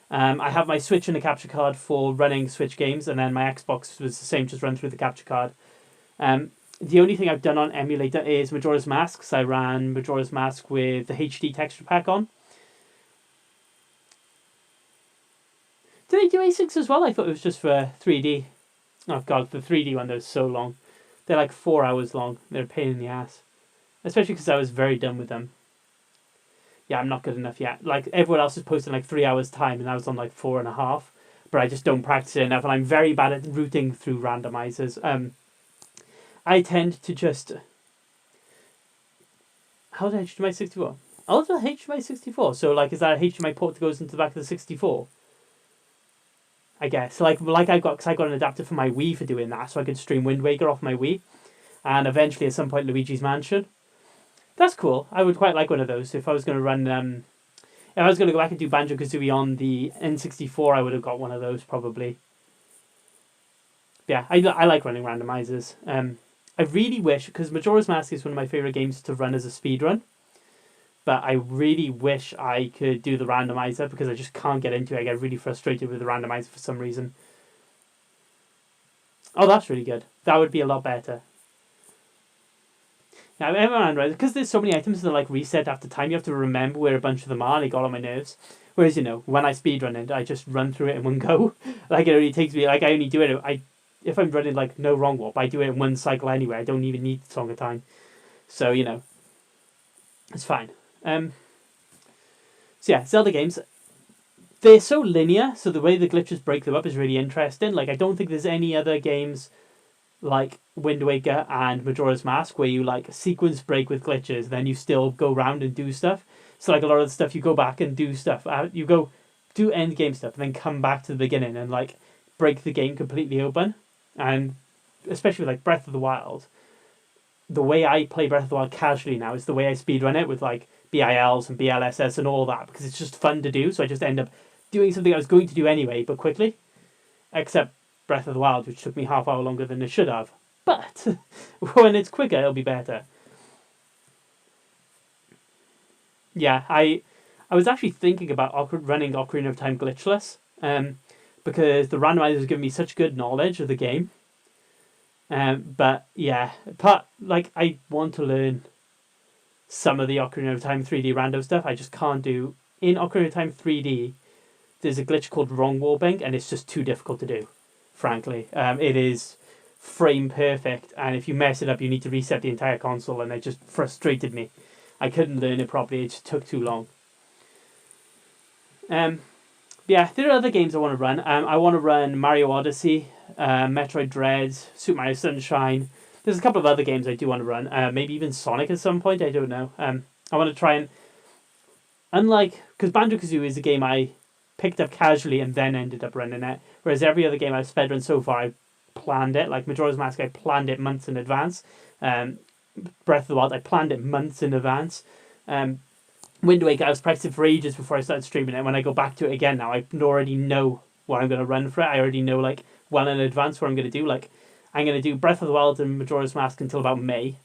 I have my Switch and a capture card for running Switch games, and then my Xbox was the same, just run through the capture card. The only thing I've done on emulator is Majora's Mask, so I ran Majora's Mask with the HD texture pack on. Do they do ASICs as well? I thought it was just for 3D. Oh god, the 3D one, they're so long. They're like 4 hours long. They're a pain in the ass. Especially because I was very done with them. Yeah, I'm not good enough yet. Like, everyone else is posting like 3 hours time, and I was on like 4.5. But I just don't practice it enough, and I'm very bad at routing through randomizers. I tend to just... How did I HDMI 64? Oh, it's a HDMI 64. So, like, is that a HDMI port that goes into the back of the 64? I guess. Like I got... Because I got an adapter for my Wii for doing that, so I could stream Wind Waker off my Wii. And eventually, at some point, Luigi's Mansion. That's cool. I would quite like one of those. If I was going to run... if I was going to go back and do Banjo-Kazooie on the N64, I would have got one of those, probably. Yeah, I like running randomizers. I really wish... Because Majora's Mask is one of my favourite games to run as a speedrun. But I really wish I could do the randomizer, because I just can't get into it. I get really frustrated with the randomizer for some reason. Oh, that's really good. That would be a lot better. Now, everyone, because there's so many items that like reset after time, you have to remember where a bunch of them are, and they got on my nerves. Whereas, you know, when I speedrun it, I just run through it in one go. Like, it only takes me, like, I only do it, if I'm running, like, no wrong warp, I do it in one cycle anyway. I don't even need a song of time. So, you know, it's fine. So, yeah, Zelda games, they're so linear, so the way the glitches break them up is really interesting. Like, I don't think there's any other games like Wind Waker and Majora's Mask where you like sequence break with glitches, then you still go around and do stuff. So like a lot of the stuff, you go back and do stuff. You go do end game stuff and then come back to the beginning and like break the game completely open. And especially with like Breath of the Wild, the way I play Breath of the Wild casually now is the way I speedrun it with like BILs and BLSS and all that, because it's just fun to do. So I just end up doing something I was going to do anyway, but quickly. Except Breath of the Wild, which took me half hour longer than it should have. But when it's quicker, it'll be better. Yeah, I was actually thinking about running Ocarina of Time glitchless, because the randomizer has given me such good knowledge of the game. But yeah, I want to learn some of the Ocarina of Time 3D random stuff. I just can't do. In Ocarina of Time 3D, there's a glitch called wrong warping, and it's just too difficult to do. Frankly, it is frame perfect, and if you mess it up, you need to reset the entire console, and it just frustrated me. I couldn't learn it properly. It just took too long. Yeah, there are other games I want to run. I want to run Mario Odyssey, Metroid Dread, Super Mario Sunshine. There's a couple of other games I do want to run. Maybe even Sonic at some point. I don't know. I want to try and, unlike, because Banjo-Kazooie is a game I picked up casually and then ended up running it, whereas every other game I've sped run so far, I planned it. Like Majora's Mask, I planned it months in advance. Breath of the Wild, I planned it months in advance. Wind Waker, I was practicing for ages before I started streaming it. When I go back to it again now, I already know what I'm going to run for it. I already know, like, well in advance what I'm going to do. Like, I'm going to do Breath of the Wild and Majora's Mask until about May.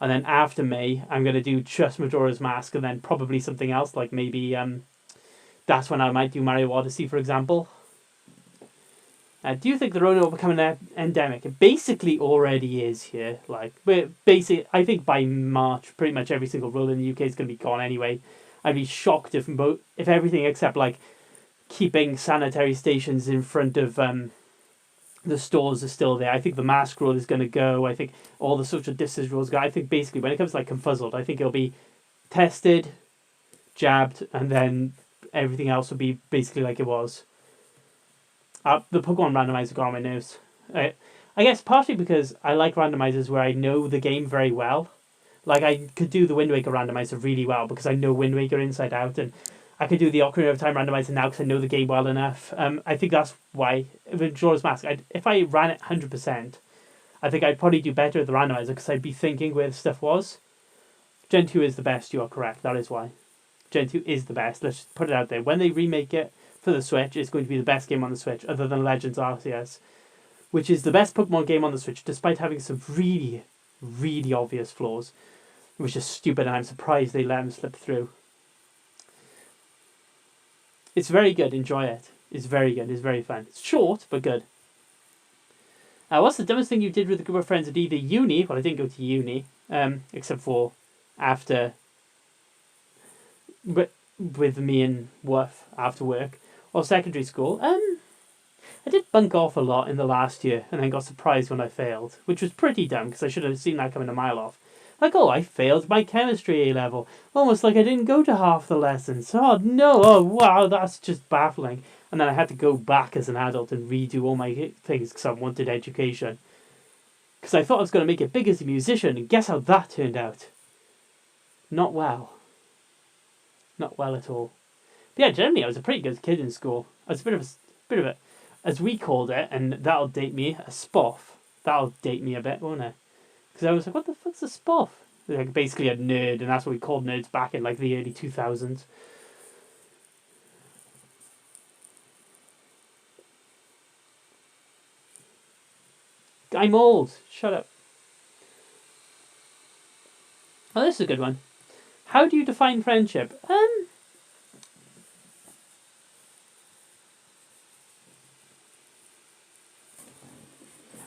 And then after May, I'm going to do just Majora's Mask and then probably something else. Like, maybe that's when I might do Mario Odyssey, for example. Do you think the Rona will become an endemic? It basically already is here. Like, I think by March, pretty much every single rule in the UK is going to be gone anyway. I'd be shocked if everything except like keeping sanitary stations in front of the stores are still there. I think the mask rule is going to go. I think all the social distance rules go. I think basically when it comes to like Confuzzled, I think it'll be tested, jabbed, and then everything else will be basically like it was. The Pokemon randomizer got on my nerves. I guess partially because I like randomizers where I know the game very well. Like, I could do the Wind Waker randomizer really well because I know Wind Waker inside out, and I could do the Ocarina of Time randomizer now because I know the game well enough. I think that's why with Majora's Mask, if I ran it 100%, I think I'd probably do better at the randomizer because I'd be thinking where the stuff was. Gen 2 is the best, you are correct, that is why. Gen 2 is the best, let's just put it out there. When they remake it for the Switch, it's going to be the best game on the Switch, other than Legends Arceus, which is the best Pokemon game on the Switch, despite having some really, really obvious flaws, which is stupid, and I'm surprised they let them slip through. It's very good, enjoy it. It's very good, it's very fun. It's short, but good. What's the dumbest thing you did with a group of friends at either uni? Well, I didn't go to uni, except for after, with me and Woof after work, or secondary school. I did bunk off a lot in the last year and then got surprised when I failed, which was pretty dumb because I should have seen that coming a mile off. Like, oh, I failed my chemistry A level. Almost like I didn't go to half the lessons. Oh, no. Oh, wow, that's just baffling. And then I had to go back as an adult and redo all my things because I wanted education. Because I thought I was going to make it big as a musician, and guess how that turned out? Not well. Not well at all. But yeah, generally I was a pretty good kid in school. I was a bit of a, as we called it, and that'll date me, a spoff. That'll date me a bit, won't it? Because I was like, what the fuck's a spoff? Like, basically a nerd, and that's what we called nerds back in like the early 2000s. I'm old. Shut up. Oh, this is a good one. How do you define friendship?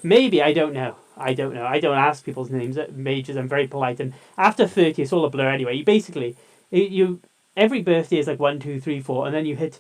Maybe, I don't know. I don't ask people's names at majors. I'm very polite. And after 30, it's all a blur anyway. You basically, every birthday is like 1, 2, 3, 4. And then you hit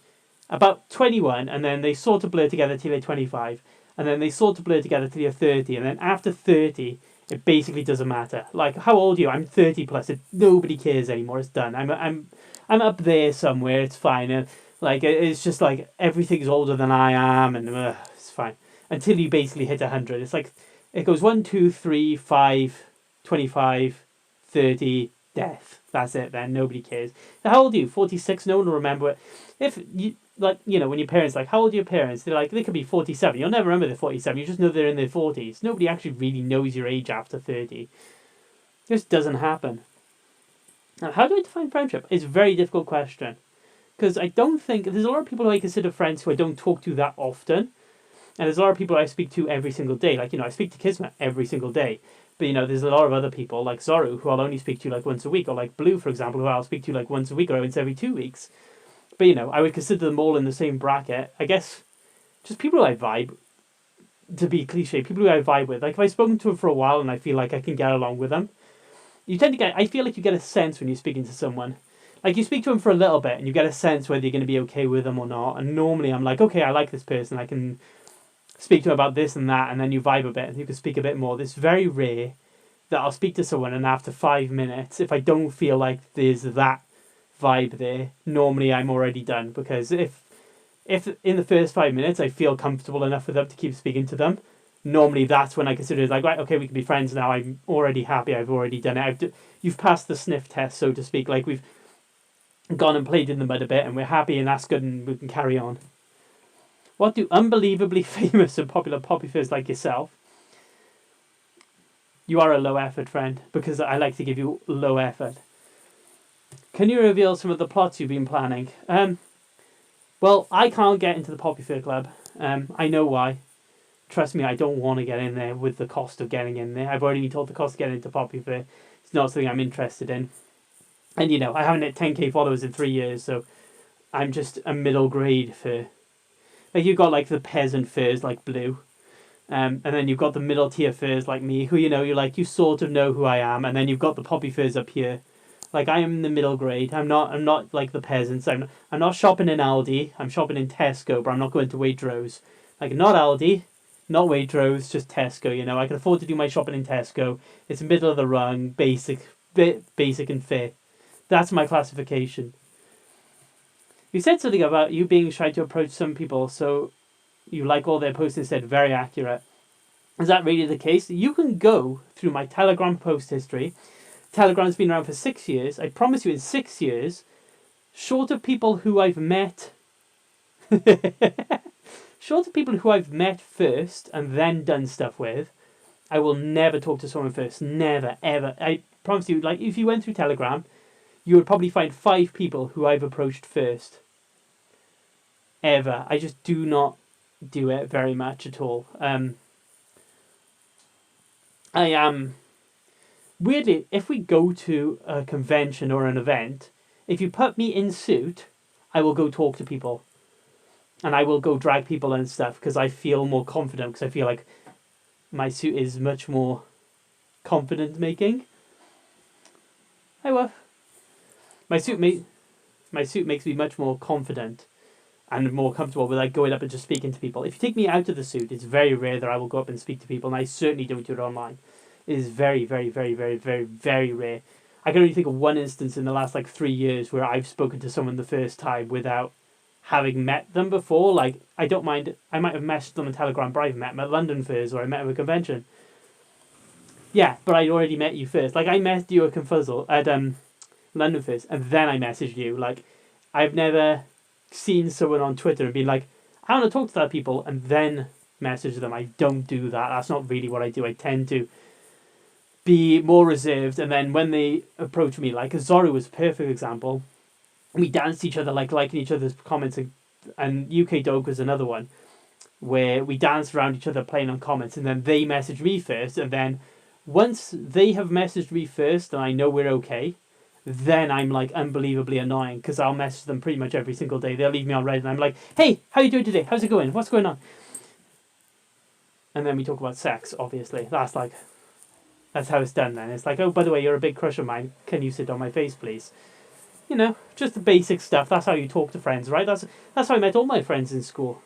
about 21. And then they sort of blur together till you're 25. And then they sort of blur together till you're 30. And then after 30, it basically doesn't matter. Like, how old are you? I'm 30 plus. Nobody cares anymore. It's done. I'm up there somewhere. It's fine. And like, it's just like everything's older than I am. And it's fine. Until you basically hit 100. It's like, it goes 1, 2, 3, 5, 25, 30, death. That's it then. Nobody cares. How old are you? 46? No one will remember it. If you, like, you know, when your parents like, how old are your parents? They're like, they could be 47. You'll never remember they're 47. You just know they're in their 40s. Nobody actually really knows your age after 30. This doesn't happen. Now, how do I define friendship? It's a very difficult question. Because I don't think, there's a lot of people who I consider friends who I don't talk to that often. And there's a lot of people I speak to every single day. Like, you know, I speak to Kismet every single day. But, you know, there's a lot of other people, like Zoru, who I'll only speak to, like, once a week. Or, like, Blue, for example, who I'll speak to, like, once a week or once every 2 weeks. But, you know, I would consider them all in the same bracket. I guess just people who I vibe, to be cliche, people who I vibe with. Like, if I've spoken to them for a while and I feel like I can get along with them, you tend to get, I feel like you get a sense when you're speaking to someone. Like, you speak to them for a little bit and you get a sense whether you're going to be okay with them or not. And normally I'm like, okay, I like this person. I can speak to them about this and that, and then you vibe a bit and you can speak a bit more. It's very rare that I'll speak to someone and after 5 minutes, if I don't feel like there's that vibe there, normally I'm already done. Because if in the first 5 minutes I feel comfortable enough with them to keep speaking to them, normally that's when I consider it like, right, okay, we can be friends now. I'm already happy. I've already done it. You've passed the sniff test, so to speak. Like, we've gone and played in the mud a bit and we're happy and that's good and we can carry on. What do unbelievably famous and popular poppy furs like yourself? You are a low effort friend because I like to give you low effort. Can you reveal some of the plots you've been planning? Well, I can't get into the Poppy Fur Club. I know why. Trust me, I don't want to get in there with the cost of getting in there. I've already been told the cost of getting into Poppy Fur. It's not something I'm interested in. And, I haven't hit 10k followers in 3 years, so I'm just a middle grade fur. Like, you've got, like, the peasant furs, like Blue. And then you've got the middle tier furs like me, who, you sort of know who I am. And then you've got the Poppy Furs up here. Like, I am in the middle grade. I'm not like the peasants. I'm not shopping in Aldi. I'm shopping in Tesco, but I'm not going to Waitrose. Like, not Aldi, not Waitrose, just Tesco. I can afford to do my shopping in Tesco. It's middle of the rung, basic and fair. That's my classification. You said something about you being shy to approach some people, so you like all their posts instead. Very accurate. Is that really the case? You can go through my Telegram post history. Telegram's been around for 6 years. I promise you, in 6 years, short of people who I've met, first and then done stuff with, I will never talk to someone first. Never, ever. I promise you, like, if you went through Telegram, you would probably find 5 people who I've approached first. Ever. I just do not do it very much at all. I am... Weirdly, if we go to a convention or an event, if you put me in suit, I will go talk to people. And I will go drag people and stuff because I feel more confident, because I feel like my suit is much more confident making. Hi, Wuff. My suit makes me much more confident and more comfortable with like going up and just speaking to people. If you take me out of the suit, it's very rare that I will go up and speak to people, and I certainly don't do it online. It is very, very, very, very, very, very rare. I can only think of one instance in the last 3 years where I've spoken to someone the first time without having met them before. Like, I don't mind. I might have messaged them on Telegram, but I've met them at London Fairs or I met them at a convention. Yeah, but I'd already met you first. Like, I met you at Confuzzle at London Fairs, and then I messaged you. Like, I've never seen someone on Twitter and been like, I want to talk to that people, and then message them. I don't do that. That's not really what I do. I tend to be more reserved, and then when they approach me, like Zoru was a perfect example. We danced each other, like liking each other's comments, and UK Dog was another one where we danced around each other playing on comments, and then they messaged me first, and then once they have messaged me first and I know we're okay, then I'm like unbelievably annoying because I'll message them pretty much every single day. They'll leave me on red and I'm like, hey, how you doing today? How's it going? What's going on? And then we talk about sex, obviously. That's how it's done then. It's like, oh, by the way, you're a big crush of mine. Can you sit on my face, please? Just the basic stuff. That's how you talk to friends, right? That's how I met all my friends in school.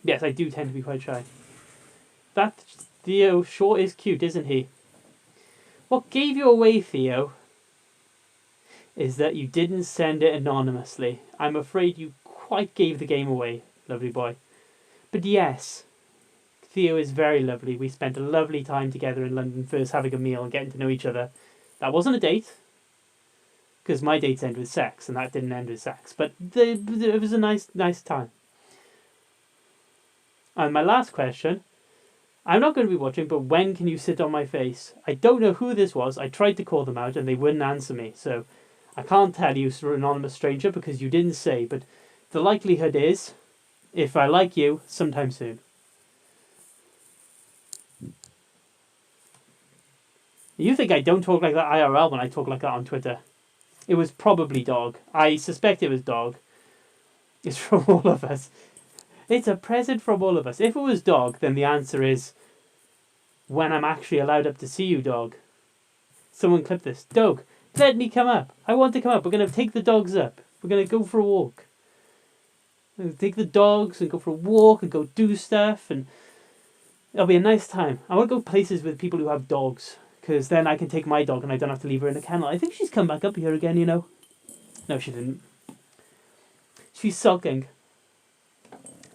Yes, I do tend to be quite shy. That Theo sure is cute, isn't he? What gave you away, Theo, is that you didn't send it anonymously. I'm afraid you quite gave the game away, lovely boy. But yes, Theo is very lovely. We spent a lovely time together in London, first having a meal and getting to know each other. That wasn't a date, because my dates end with sex, and that didn't end with sex. But it was a nice time. And my last question, I'm not going to be watching, but when can you sit on my face? I don't know who this was. I tried to call them out, and they wouldn't answer me. So I can't tell you, anonymous stranger, because you didn't say. But the likelihood is, if I like you, sometime soon. You think I don't talk like that IRL when I talk like that on Twitter? It was probably dog. I suspect it was dog. It's from all of us. It's a present from all of us. If it was dog, then the answer is when I'm actually allowed up to see you, dog. Someone clip this. Dog, let me come up. I want to come up. We're going to take the dogs up. We're going to go for a walk. We're going to take the dogs and go for a walk and go do stuff. And It'll be a nice time. I want to go places with people who have dogs, because then I can take my dog and I don't have to leave her in a kennel. I think she's come back up here again, you know. No, she didn't. She's sulking.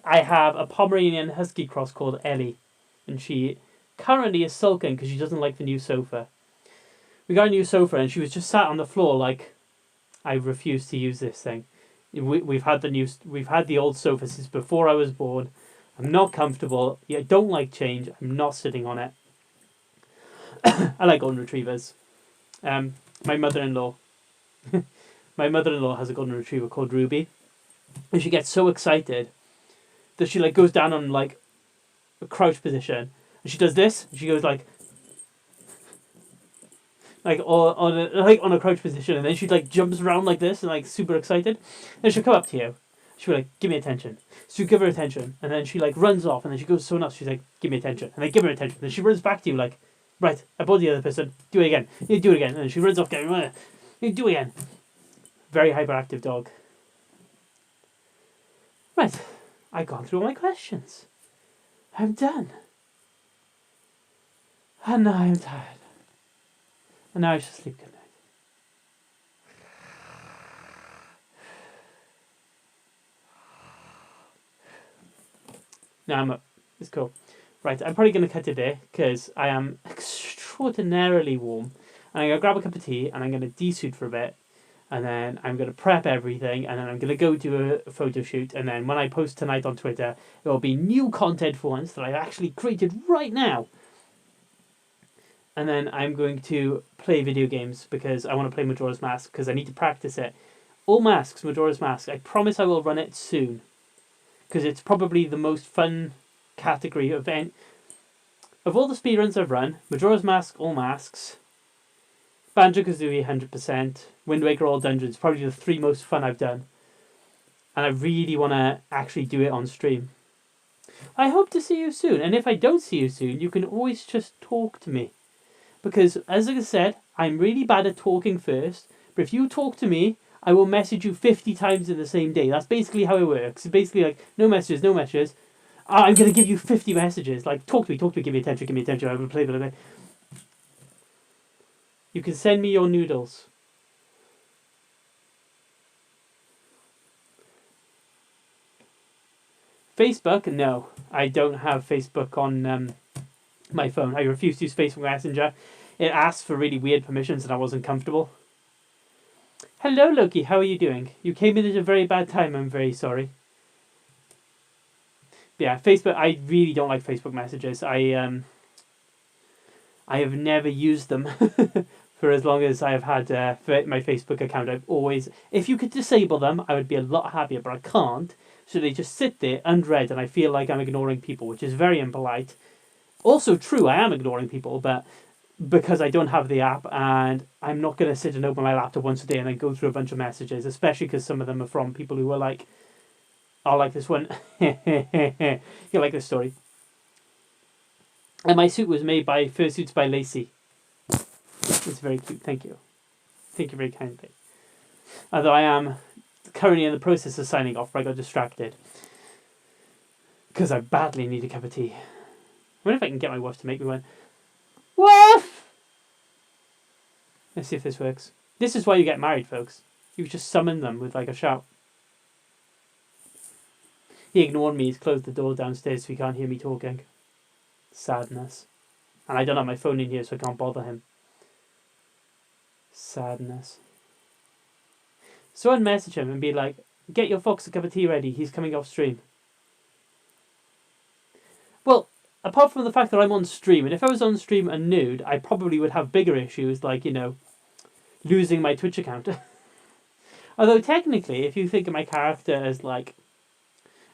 I have a Pomeranian Husky cross called Ellie, and she currently is sulking because she doesn't like the new sofa. We got a new sofa and she was just sat on the floor like, I refuse to use this thing. We've had the old sofa since before I was born. I'm not comfortable. I don't like change. I'm not sitting on it. I like golden retrievers. My mother-in-law has a golden retriever called Ruby, and she gets so excited that she like goes down on like a crouch position, and she does this. And she goes like on a crouch position, and then she like jumps around like this and like super excited. Then she'll come up to you. She'll be like, "Give me attention." So you give her attention, and then she like runs off, and then she goes to someone else. She's like, "Give me attention," and they give her attention. Then she runs back to you like, "Right, I bought the other person. Do it again. You do it again." And then she runs off, going, "You do it again." Very hyperactive dog. Right, I've gone through all my questions. I'm done. And now I'm tired. And now I should sleep good night. Now I'm up. It's cool. Right, I'm probably going to cut it there because I am extraordinarily warm. And I'm going to grab a cup of tea and I'm going to de-suit for a bit. And then I'm going to prep everything. And then I'm going to go do a photo shoot. And then when I post tonight on Twitter, there will be new content for once that I've actually created right now. And then I'm going to play video games because I want to play Majora's Mask because I need to practice it. All masks, Majora's Mask. I promise I will run it soon because it's probably the most fun category of all the speedruns I've run. Majora's Mask, all masks. Banjo-Kazooie, 100%. Wind Waker, all dungeons. Probably the 3 most fun I've done. And I really want to actually do it on stream. I hope to see you soon. And if I don't see you soon, you can always just talk to me. Because, as I said, I'm really bad at talking first. But if you talk to me, I will message you 50 times in the same day. That's basically how it works. It's basically like, no messages. I'm going to give you 50 messages. Like, talk to me, give me attention. I will play that. You can send me your noodles. Facebook? No. I don't have Facebook on my phone. I refuse to use Facebook Messenger. It asked for really weird permissions and I wasn't comfortable. Hello, Loki. How are you doing? You came in at a very bad time. I'm very sorry. Yeah, Facebook. I really don't like Facebook messages. I have never used them for as long as I have had my Facebook account. I've always, if you could disable them, I would be a lot happier, but I can't. So they just sit there unread, and I feel like I'm ignoring people, which is very impolite. Also true, I am ignoring people, but because I don't have the app, and I'm not going to sit and open my laptop once a day and then go through a bunch of messages, especially because some of them are from people who are like, "I'll like this one." You like this story. And my suit was made by Fursuits by Lacey. It's very cute. Thank you. Thank you very kindly. Although I am currently in the process of signing off, but I got distracted. Because I badly need a cup of tea. I wonder if I can get my wife to make me one. Woof! Let's see if this works. This is why you get married, folks. You just summon them with like a shout. He ignored me. He's closed the door downstairs so he can't hear me talking. Sadness. And I don't have my phone in here so I can't bother him. Sadness. So I'd message him and be like, "Get your fox a cup of tea ready. He's coming off stream." Well, apart from the fact that I'm on stream, and if I was on stream and nude, I probably would have bigger issues like, losing my Twitch account. Although technically, if you think of my character as like,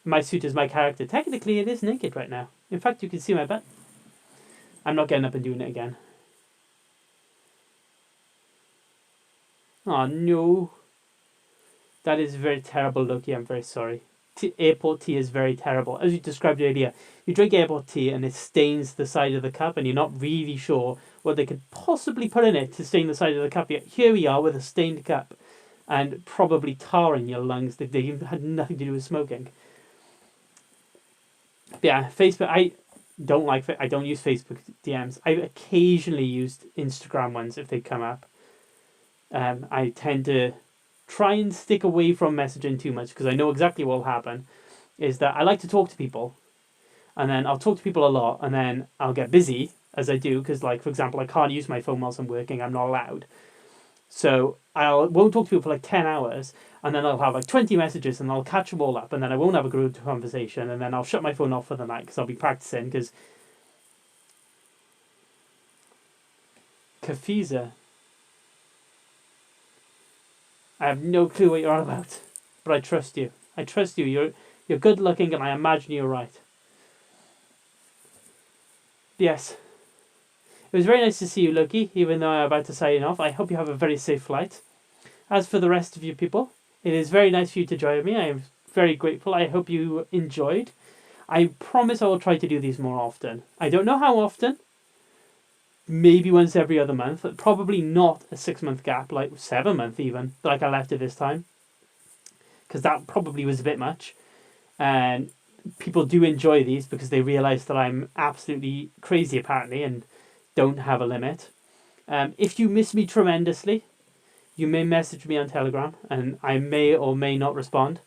my suit as my character, technically it is naked right now. In fact, you can see my butt. I'm not getting up and doing it again. Oh no. That is very terrible, Loki. I'm very sorry. Airport tea is very terrible. As you described earlier, you drink airport tea and it stains the side of the cup and you're not really sure what they could possibly put in it to stain the side of the cup. Yet here we are with a stained cup and probably tar in your lungs that they had nothing to do with smoking. But yeah, Facebook, I don't use Facebook DMs. I've occasionally used Instagram ones if they come up. I tend to try and stick away from messaging too much because I know exactly what will happen. Is that I like to talk to people, and then I'll talk to people a lot, and then I'll get busy as I do because, like, for example, I can't use my phone whilst I'm working. I'm not allowed. So I won't talk to people for like 10 hours, and then I'll have like 20 messages, and I'll catch them all up, and then I won't have a good conversation, and then I'll shut my phone off for the night because I'll be practicing. Because Kafiza, I have no clue what you're on about, but I trust you. I trust you. You're good looking, and I imagine you're right. Yes. It was very nice to see you, Loki, even though I'm about to sign off. I hope you have a very safe flight. As for the rest of you people, it is very nice for you to join me. I am very grateful. I hope you enjoyed. I promise I will try to do these more often. I don't know how often. Maybe once every other month. Probably not a 6-month gap, like 7 month even, like I left it this time. Because that probably was a bit much. And people do enjoy these because they realise that I'm absolutely crazy apparently and don't have a limit. If you miss me tremendously, you may message me on Telegram and I may or may not respond.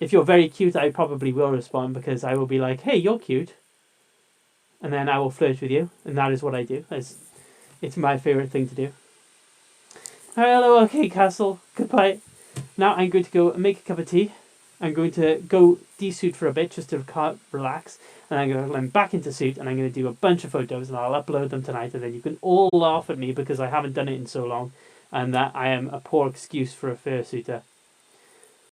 If you're very cute, I probably will respond because I will be like, hey, you're cute. And then I will flirt with you. And that is what I do. It's my favourite thing to do. Hello, okay, Castle. Goodbye. Now I'm going to go make a cup of tea. I'm going to go de-suit for a bit just to relax. And I'm going to climb back into suit and I'm going to do a bunch of photos and I'll upload them tonight. And then you can all laugh at me because I haven't done it in so long. And that I am a poor excuse for a fursuiter.